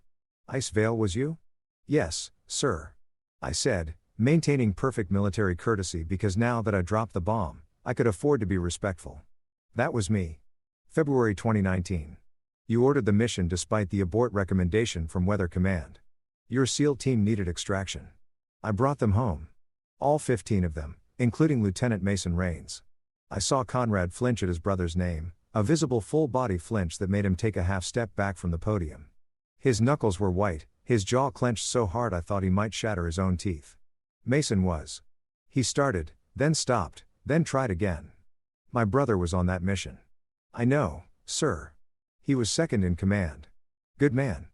A: Iceveil was you?" "Yes, sir," I said, maintaining perfect military courtesy because now that I dropped the bomb, I could afford to be respectful. "That was me. February 2019. You ordered the mission despite the abort recommendation from Weather Command. Your SEAL team needed extraction. I brought them home. All 15 of them, including Lieutenant Mason Reigns." I saw Conrad flinch at his brother's name, a visible full-body flinch that made him take a half step back from the podium. His knuckles were white, his jaw clenched so hard I thought he might shatter his own teeth. Mason was. He started, then stopped, then tried again. "My brother was on that mission." "I know, sir." He was second in command. Good man.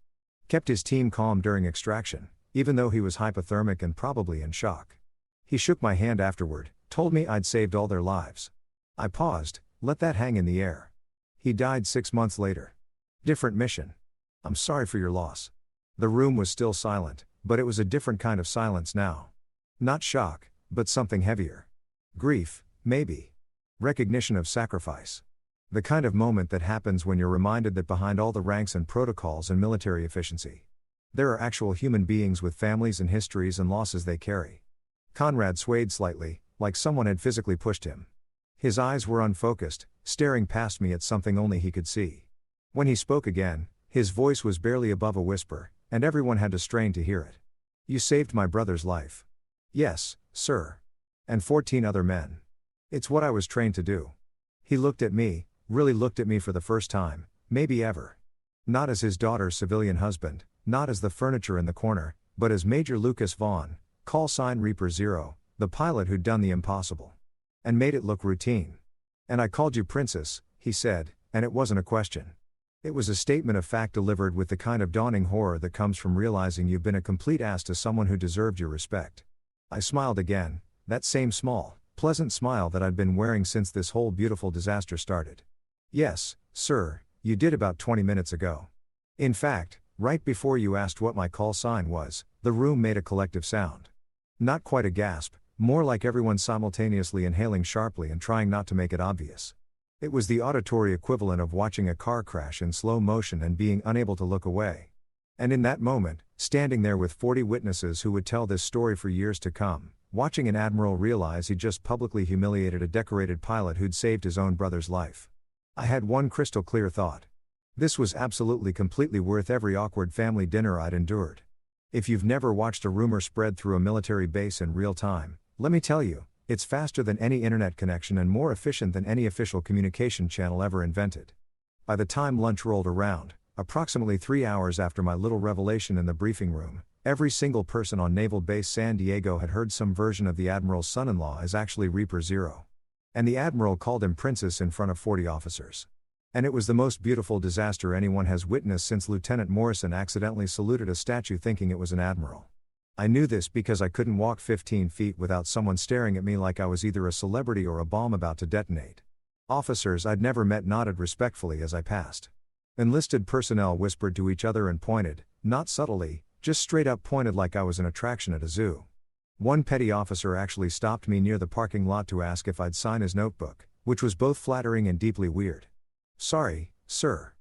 A: Kept his team calm during extraction, even though he was hypothermic and probably in shock. He shook my hand afterward, told me I'd saved all their lives. I paused, let that hang in the air. He died 6 months later. Different mission. I'm sorry for your loss. The room was still silent, but it was a different kind of silence now. Not shock, but something heavier. Grief, maybe. Recognition of sacrifice. The kind of moment that happens when you're reminded that behind all the ranks and protocols and military efficiency, there are actual human beings with families and histories and losses they carry. Conrad swayed slightly, like someone had physically pushed him. His eyes were unfocused, staring past me at something only he could see. When he spoke again, his voice was barely above a whisper, and everyone had to strain to hear it. You saved my brother's life. Yes, sir. And 14 other men. It's what I was trained to do. He looked at me, really looked at me for the first time, maybe ever. Not as his daughter's civilian husband, not as the furniture in the corner, but as Major Lucas Vaughn, call sign Reaper Zero, the pilot who'd done the impossible. And made it look routine. And I called you Princess, he said, and it wasn't a question. It was a statement of fact delivered with the kind of dawning horror that comes from realizing you've been a complete ass to someone who deserved your respect. I smiled again, that same small, pleasant smile that I'd been wearing since this whole beautiful disaster started. Yes, sir, you did about 20 minutes ago. In fact, right before you asked what my call sign was, the room made a collective sound. Not quite a gasp, more like everyone simultaneously inhaling sharply and trying not to make it obvious. It was the auditory equivalent of watching a car crash in slow motion and being unable to look away. And in that moment, standing there with 40 witnesses who would tell this story for years to come, watching an admiral realize he just publicly humiliated a decorated pilot who'd saved his own brother's life, I had one crystal clear thought. This was absolutely completely worth every awkward family dinner I'd endured. If you've never watched a rumor spread through a military base in real time, let me tell you, it's faster than any internet connection and more efficient than any official communication channel ever invented. By the time lunch rolled around, approximately 3 hours after my little revelation in the briefing room, every single person on Naval Base San Diego had heard some version of the Admiral's son-in-law is actually Reaper Zero. And the Admiral called him Princess in front of 40 officers. And it was the most beautiful disaster anyone has witnessed since Lieutenant Morrison accidentally saluted a statue thinking it was an admiral. I knew this because I couldn't walk 15 feet without someone staring at me like I was either a celebrity or a bomb about to detonate. Officers I'd never met nodded respectfully as I passed. Enlisted personnel whispered to each other and pointed, not subtly, just straight up pointed like I was an attraction at a zoo. One petty officer actually stopped me near the parking lot to ask if I'd sign his notebook, which was both flattering and deeply weird. Sorry, sir.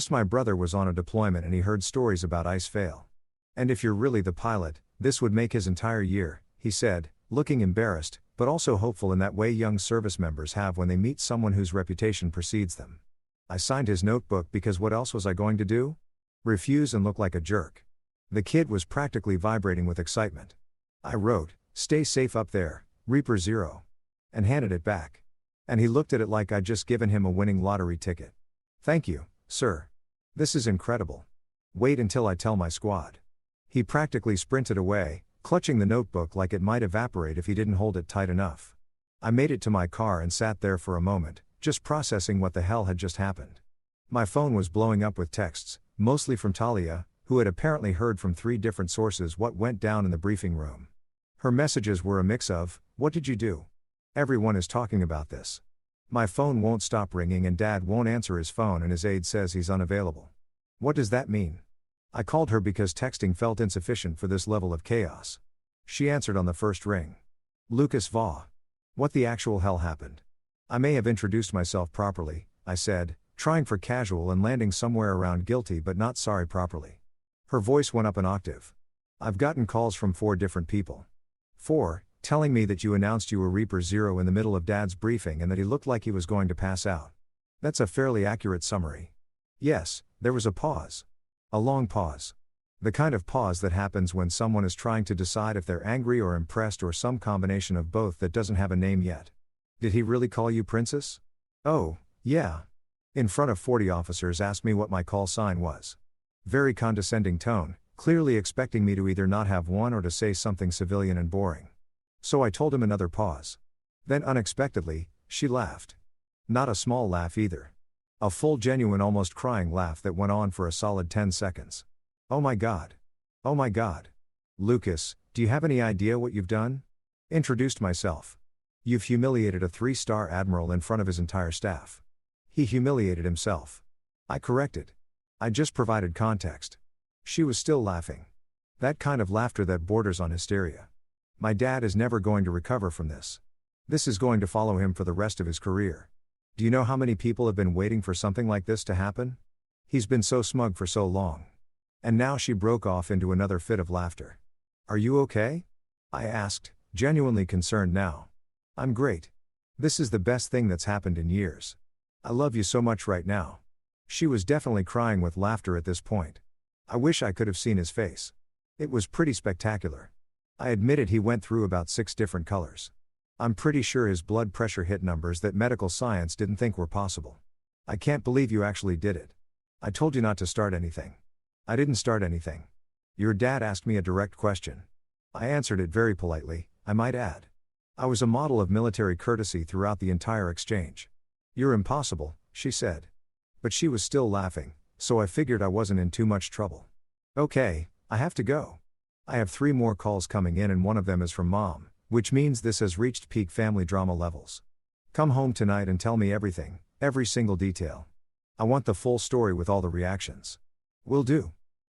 A: My brother was on a deployment and he heard stories about ice fail. And if you're really the pilot, this would make his entire year, he said, looking embarrassed, but also hopeful in that way young service members have when they meet someone whose reputation precedes them. I signed his notebook because what else was I going to do? Refuse and look like a jerk. The kid was practically vibrating with excitement. I wrote, "Stay safe up there, Reaper Zero," and handed it back. And he looked at it like I'd just given him a winning lottery ticket. Thank you, sir. This is incredible. Wait until I tell my squad. He practically sprinted away, clutching the notebook like it might evaporate if he didn't hold it tight enough. I made it to my car and sat there for a moment, just processing what the hell had just happened. My phone was blowing up with texts, mostly from Talia, who had apparently heard from 3 different sources what went down in the briefing room. Her messages were a mix of, "What did you do? Everyone is talking about this. My phone won't stop ringing and Dad won't answer his phone and his aide says he's unavailable. What does that mean?" I called her because texting felt insufficient for this level of chaos. She answered on the first ring. "Lucas Vaughn. What the actual hell happened?" I may have introduced myself properly, I said, trying for casual and landing somewhere around guilty but not sorry properly. Her voice went up an octave. "I've gotten calls from 4 different people. 4, telling me that you announced you were Reaper Zero in the middle of Dad's briefing and that he looked like he was going to pass out. That's a fairly accurate summary." Yes, there was a pause. A long pause. The kind of pause that happens when someone is trying to decide if they're angry or impressed or some combination of both that doesn't have a name yet. "Did he really call you Princess?" "Oh, yeah." In front of 40 officers asked me what my call sign was. Very condescending tone, clearly expecting me to either not have one or to say something civilian and boring. So I told him. Another pause. Then unexpectedly, she laughed. Not a small laugh either. A full, genuine, almost crying laugh that went on for a solid 10 seconds. Oh my God. Oh my God. Lucas, do you have any idea what you've done? Introduced myself. You've humiliated a 3-star admiral in front of his entire staff. He humiliated himself. I corrected. I just provided context. She was still laughing. That kind of laughter that borders on hysteria. My dad is never going to recover from this. This is going to follow him for the rest of his career. Do you know how many people have been waiting for something like this to happen? He's been so smug for so long. And now she broke off into another fit of laughter. Are you okay? I asked, genuinely concerned now. I'm great. This is the best thing that's happened in years. I love you so much right now. She was definitely crying with laughter at this point. I wish I could have seen his face. It was pretty spectacular. I admitted he went through about 6 different colors. I'm pretty sure his blood pressure hit numbers that medical science didn't think were possible. I can't believe you actually did it. I told you not to start anything. I didn't start anything. Your dad asked me a direct question. I answered it very politely, I might add. I was a model of military courtesy throughout the entire exchange. You're impossible, she said. But she was still laughing, so I figured I wasn't in too much trouble. Okay, I have to go. I have 3 more calls coming in and one of them is from Mom, which means this has reached peak family drama levels. Come home tonight and tell me everything, every single detail. I want the full story with all the reactions. Will do.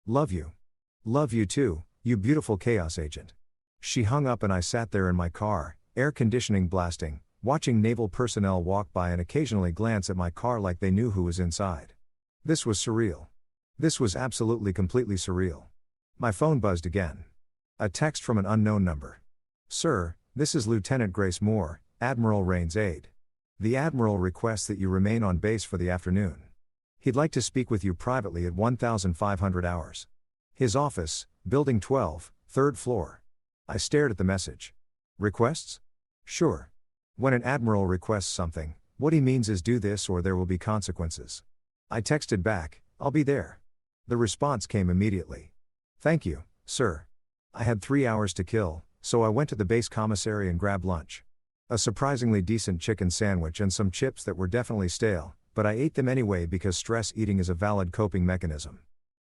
A: Love you. Love you too, you beautiful chaos agent. She hung up and I sat there in my car, air conditioning blasting, watching naval personnel walk by and occasionally glance at my car like they knew who was inside. This was surreal. This was absolutely completely surreal. My phone buzzed again. A text from an unknown number. Sir, this is Lieutenant Grace Moore, Admiral Reigns' aide. The Admiral requests that you remain on base for the afternoon. He'd like to speak with you privately at 1500 hours. His office, Building 12, 3rd floor. I stared at the message. Requests? Sure. When an admiral requests something, what he means is do this or there will be consequences. I texted back, I'll be there. The response came immediately. Thank you, sir. I had 3 hours to kill, so I went to the base commissary and grabbed lunch. A surprisingly decent chicken sandwich and some chips that were definitely stale, but I ate them anyway because stress eating is a valid coping mechanism.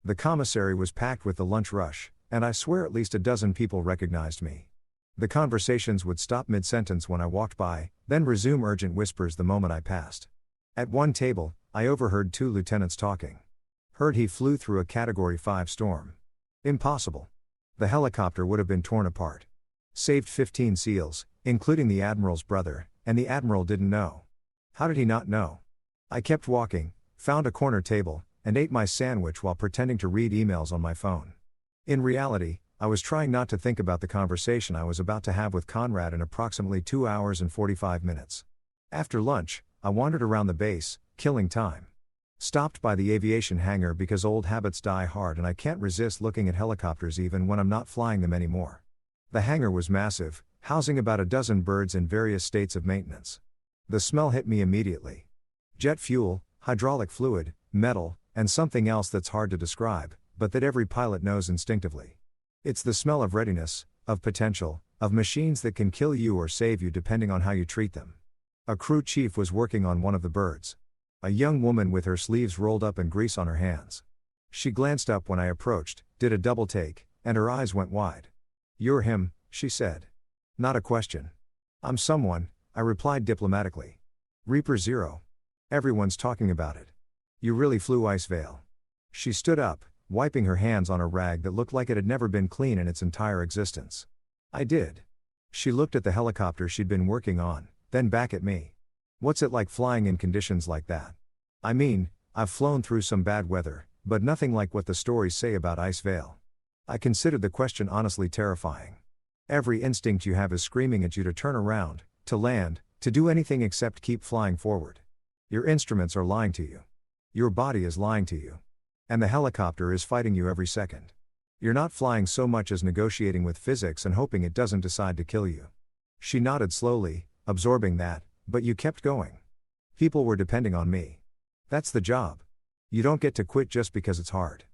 A: The commissary was packed with the lunch rush, and I swear at least a dozen people recognized me. The conversations would stop mid-sentence when I walked by, then resume urgent whispers the moment I passed. At one table, I overheard 2 lieutenants talking. Heard he flew through a Category 5 storm. Impossible. The helicopter would have been torn apart. Saved 15 SEALs, including the Admiral's brother, and the Admiral didn't know. How did he not know? I kept walking, found a corner table, and ate my sandwich while pretending to read emails on my phone. In reality, I was trying not to think about the conversation I was about to have with Conrad in approximately 2 hours and 45 minutes. After lunch, I wandered around the base, killing time. Stopped by the aviation hangar because old habits die hard and I can't resist looking at helicopters even when I'm not flying them anymore. The hangar was massive, housing about a dozen birds in various states of maintenance. The smell hit me immediately. Jet fuel, hydraulic fluid, metal, and something else that's hard to describe, but that every pilot knows instinctively. It's the smell of readiness, of potential, of machines that can kill you or save you depending on how you treat them. A crew chief was working on one of the birds. A young woman with her sleeves rolled up and grease on her hands. She glanced up when I approached, did a double take, and her eyes went wide. You're him, she said. Not a question. I'm someone, I replied diplomatically. Reaper Zero. Everyone's talking about it. You really flew Ice Veil. She stood up, wiping her hands on a rag that looked like it had never been clean in its entire existence. I did. She looked at the helicopter she'd been working on, then back at me. What's it like flying in conditions like that? I mean, I've flown through some bad weather, but nothing like what the stories say about Ice Veil. I considered the question honestly terrifying. Every instinct you have is screaming at you to turn around, to land, to do anything except keep flying forward. Your instruments are lying to you. Your body is lying to you. And the helicopter is fighting you every second. You're not flying so much as negotiating with physics and hoping it doesn't decide to kill you. She nodded slowly, absorbing that, but you kept going. People were depending on me. That's the job. You don't get to quit just because it's hard.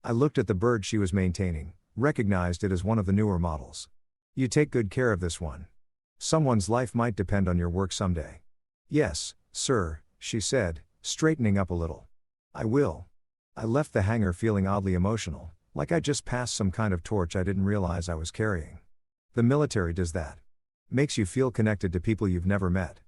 A: I looked at the bird she was maintaining, recognized it as one of the newer models. You take good care of this one. Someone's life might depend on your work someday. Yes, sir, she said, straightening up a little. I will. I left the hangar feeling oddly emotional, like I just passed some kind of torch I didn't realize I was carrying. The military does that. Makes you feel connected to people you've never met.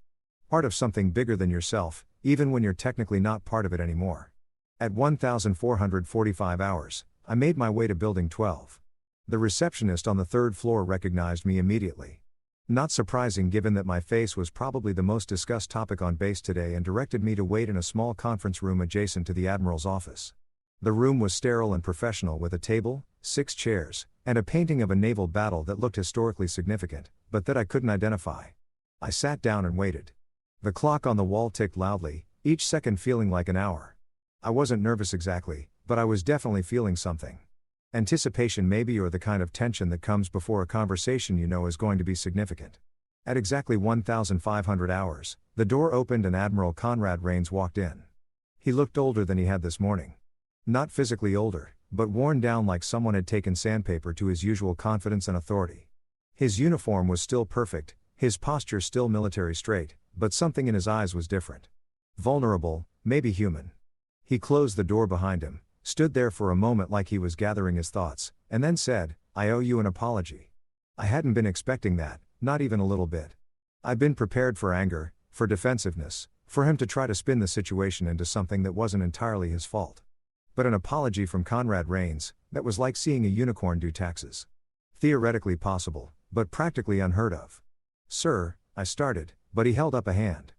A: Part of something bigger than yourself, even when you're technically not part of it anymore. At 1,445 hours, I made my way to Building 12. The receptionist on the third floor recognized me immediately. Not surprising given that my face was probably the most discussed topic on base today, and directed me to wait in a small conference room adjacent to the Admiral's office. The room was sterile and professional, with a table, 6 chairs, and a painting of a naval battle that looked historically significant, but that I couldn't identify. I sat down and waited. The clock on the wall ticked loudly, each second feeling like an hour. I wasn't nervous exactly, but I was definitely feeling something. Anticipation maybe, or the kind of tension that comes before a conversation you know is going to be significant. At exactly 1,500 hours, the door opened and Admiral Conrad Reigns walked in. He looked older than he had this morning. Not physically older, but worn down, like someone had taken sandpaper to his usual confidence and authority. His uniform was still perfect, his posture still military straight, but something in his eyes was different. Vulnerable, maybe human. He closed the door behind him, stood there for a moment like he was gathering his thoughts, and then said, "I owe you an apology." I hadn't been expecting that, not even a little bit. I'd been prepared for anger, for defensiveness, for him to try to spin the situation into something that wasn't entirely his fault. But an apology from Conrad Reigns, that was like seeing a unicorn do taxes. Theoretically possible, but practically unheard of. "Sir," I started, but he held up a hand.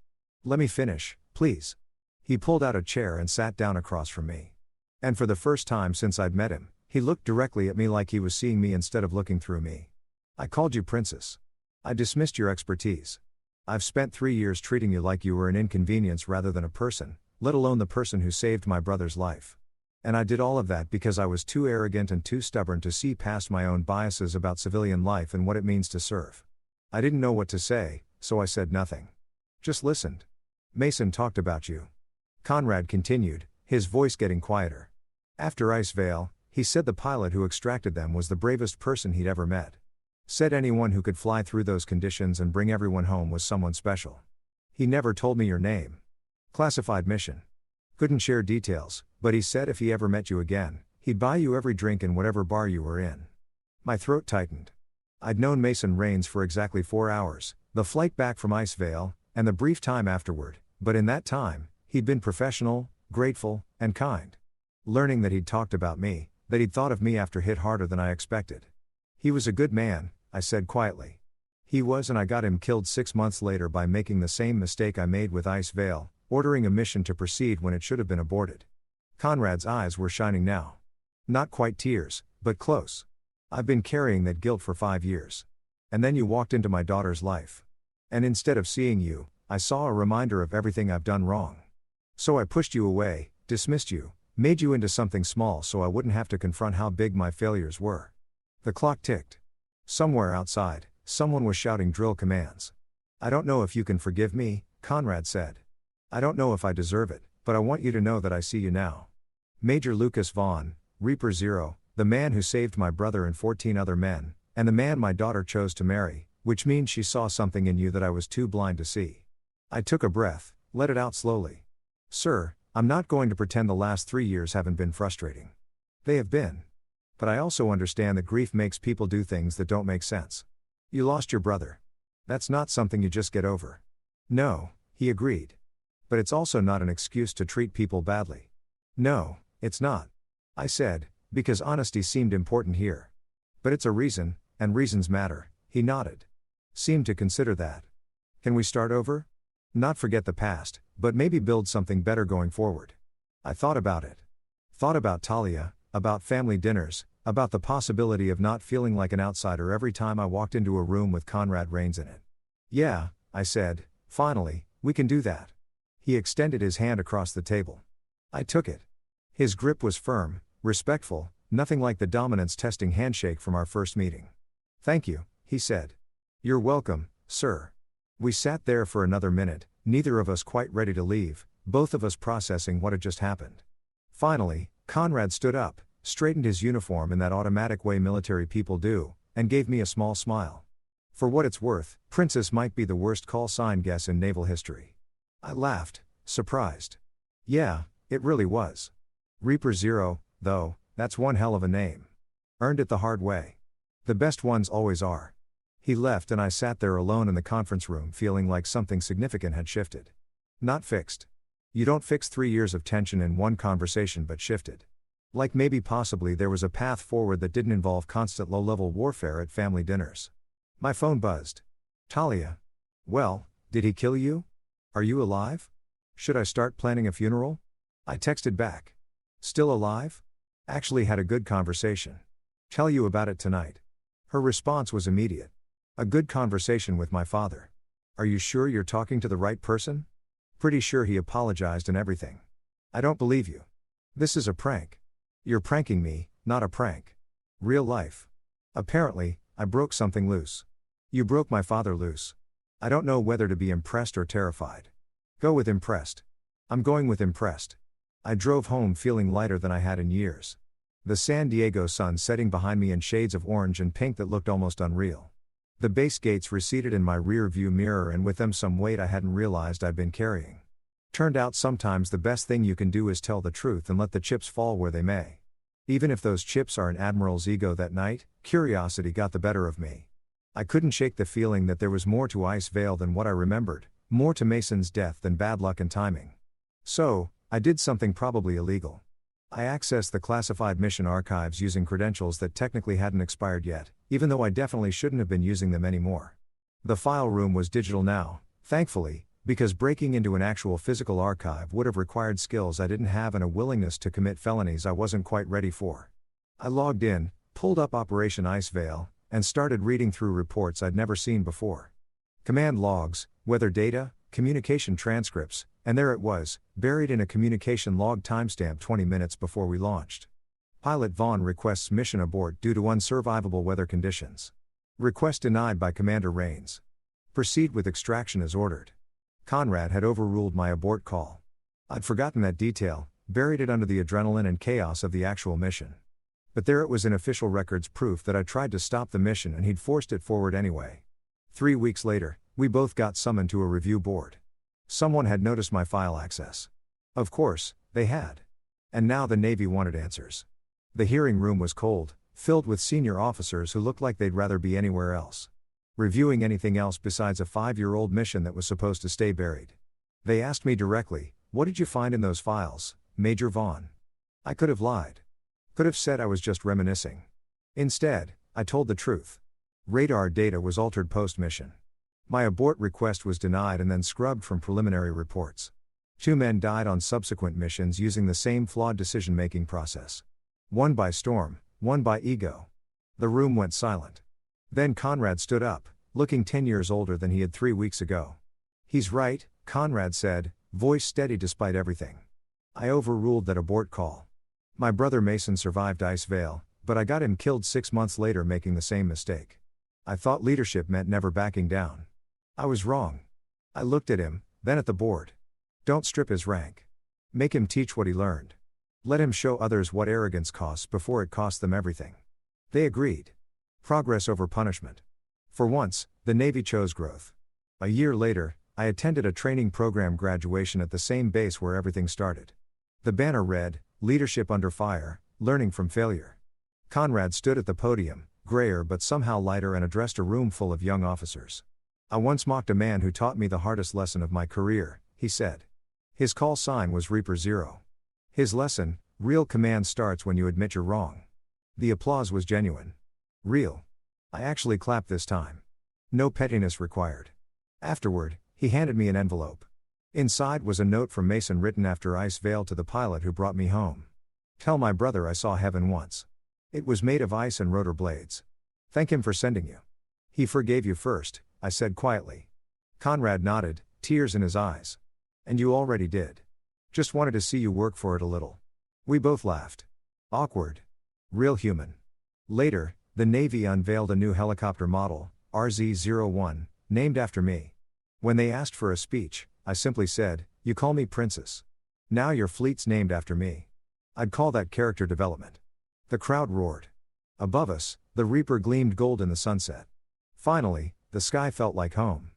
A: "Let me finish, please." He pulled out a chair and sat down across from me. And for the first time since I'd met him, he looked directly at me like he was seeing me instead of looking through me. "I called you Princess. I dismissed your expertise. I've spent 3 years treating you like you were an inconvenience rather than a person, let alone the person who saved my brother's life. And I did all of that because I was too arrogant and too stubborn to see past my own biases about civilian life and what it means to serve. I didn't know what to say, so I said nothing. Just listened. Mason talked about you." Conrad continued, his voice getting quieter. "After Ice Vale, he said the pilot who extracted them was the bravest person he'd ever met. Said anyone who could fly through those conditions and bring everyone home was someone special. He never told me your name. Classified mission. Couldn't share details, but he said if he ever met you again, he'd buy you every drink in whatever bar you were in." My throat tightened. I'd known Mason Reigns for exactly 4 hours, the flight back from Ice Vale, and the brief time afterward, but in that time, he'd been professional, grateful, and kind. Learning that he'd talked about me, that he'd thought of me after hit harder than I expected. "He was a good man," I said quietly. "He was, and I got him killed 6 months later by making the same mistake I made with Ice Vale, ordering a mission to proceed when it should have been aborted." Conrad's eyes were shining now. Not quite tears, but close. "I've been carrying that guilt for 5 years. And then you walked into my daughter's life. And instead of seeing you, I saw a reminder of everything I've done wrong. So I pushed you away, dismissed you, made you into something small so I wouldn't have to confront how big my failures were." The clock ticked. Somewhere outside, someone was shouting drill commands. "I don't know if you can forgive me," Conrad said. "I don't know if I deserve it, but I want you to know that I see you now. Major Lucas Vaughn, Reaper Zero, the man who saved my brother and 14 other men, and the man my daughter chose to marry, which means she saw something in you that I was too blind to see." I took a breath, let it out slowly. "Sir, I'm not going to pretend the last 3 years haven't been frustrating. They have been. But I also understand that grief makes people do things that don't make sense. You lost your brother. That's not something you just get over." "No," he agreed. "But it's also not an excuse to treat people badly." "No, it's not," I said, because honesty seemed important here. "But it's a reason, and reasons matter," he nodded. "Seemed to consider that. Can we start over? Not forget the past, but maybe build something better going forward." I thought about it. Thought about Talia, about family dinners, about the possibility of not feeling like an outsider every time I walked into a room with Conrad Reigns in it. "Yeah," I said, "finally, we can do that." He extended his hand across the table. I took it. His grip was firm, respectful, nothing like the dominance-testing handshake from our first meeting. "Thank you," he said. "You're welcome, sir." We sat there for another minute, neither of us quite ready to leave, both of us processing what had just happened. Finally, Conrad stood up, straightened his uniform in that automatic way military people do, and gave me a small smile. For what it's worth, Princess might be the worst call sign guess in naval history. I laughed, surprised. Yeah, it really was. Reaper Zero, though, that's one hell of a name. Earned it the hard way. The best ones always are. He left and I sat there alone in the conference room feeling like something significant had shifted. Not fixed. You don't fix 3 years of tension in one conversation but shifted. Like maybe possibly there was a path forward that didn't involve constant low-level warfare at family dinners. My phone buzzed. Talia. Well, did he kill you? Are you alive? Should I start planning a funeral? I texted back. Still alive? Actually had a good conversation. Tell you about it tonight. Her response was immediate. A good conversation with my father. Are you sure you're talking to the right person? Pretty sure he apologized and everything. I don't believe you. This is a prank. You're pranking me, not a prank. Real life. Apparently, I broke something loose. You broke my father loose. I don't know whether to be impressed or terrified. Go with impressed. I'm going with impressed. I drove home feeling lighter than I had in years. The San Diego sun setting behind me in shades of orange and pink that looked almost unreal. The base gates receded in my rear view mirror and with them some weight I hadn't realized I'd been carrying. Turned out sometimes the best thing you can do is tell the truth and let the chips fall where they may. Even if those chips are an admiral's ego that night, curiosity got the better of me. I couldn't shake the feeling that there was more to Ice Vale than what I remembered, more to Mason's death than bad luck and timing. So, I did something probably illegal. I accessed the classified mission archives using credentials that technically hadn't expired yet, even though I definitely shouldn't have been using them anymore. The file room was digital now, thankfully, because breaking into an actual physical archive would have required skills I didn't have and a willingness to commit felonies I wasn't quite ready for. I logged in, pulled up Operation Ice Vale, and started reading through reports I'd never seen before. Command logs, weather data, communication transcripts, and there it was, buried in a communication log timestamp 20 minutes before we launched. Pilot Vaughn requests mission abort due to unsurvivable weather conditions. Request denied by Commander Reigns. Proceed with extraction as ordered. Conrad had overruled my abort call. I'd forgotten that detail, buried it under the adrenaline and chaos of the actual mission. But there it was in official records, proof that I tried to stop the mission and he'd forced it forward anyway. 3 weeks later, we both got summoned to a review board. Someone had noticed my file access. Of course, they had. And now the Navy wanted answers. The hearing room was cold, filled with senior officers who looked like they'd rather be anywhere else. Reviewing anything else besides a 5-year-old mission that was supposed to stay buried. They asked me directly, "What did you find in those files, Major Vaughn?" I could have lied. Could have said I was just reminiscing. Instead, I told the truth. Radar data was altered post-mission. My abort request was denied and then scrubbed from preliminary reports. 2 men died on subsequent missions using the same flawed decision-making process. One by storm, one by ego. The room went silent. Then Conrad stood up, looking 10 years older than he had 3 weeks ago. "He's right," Conrad said, voice steady despite everything. I overruled that abort call. My brother Mason survived Ice Vale, but I got him killed 6 months later making the same mistake. I thought leadership meant never backing down. I was wrong. I looked at him, then at the board. Don't strip his rank. Make him teach what he learned. Let him show others what arrogance costs before it costs them everything. They agreed. Progress over punishment. For once, the Navy chose growth. A year later, I attended a training program graduation at the same base where everything started. The banner read, "Leadership Under Fire, Learning from Failure." Conrad stood at the podium, grayer but somehow lighter, and addressed a room full of young officers. "I once mocked a man who taught me the hardest lesson of my career," he said. His call sign was Reaper Zero. His lesson, real command starts when you admit you're wrong. The applause was genuine. Real. I actually clapped this time. No pettiness required. Afterward, he handed me an envelope. Inside was a note from Mason written after Ice Vale to the pilot who brought me home. "Tell my brother I saw heaven once. It was made of ice and rotor blades. Thank him for sending you. He forgave you first," I said quietly. Conrad nodded, tears in his eyes. "And you already did. Just wanted to see you work for it a little." We both laughed. Awkward. Real human. Later, the Navy unveiled a new helicopter model, RZ-01, named after me. When they asked for a speech, I simply said, "You call me Princess. Now your fleet's named after me." I'd call that character development. The crowd roared. Above us, the Reaper gleamed gold in the sunset. Finally, the sky felt like home.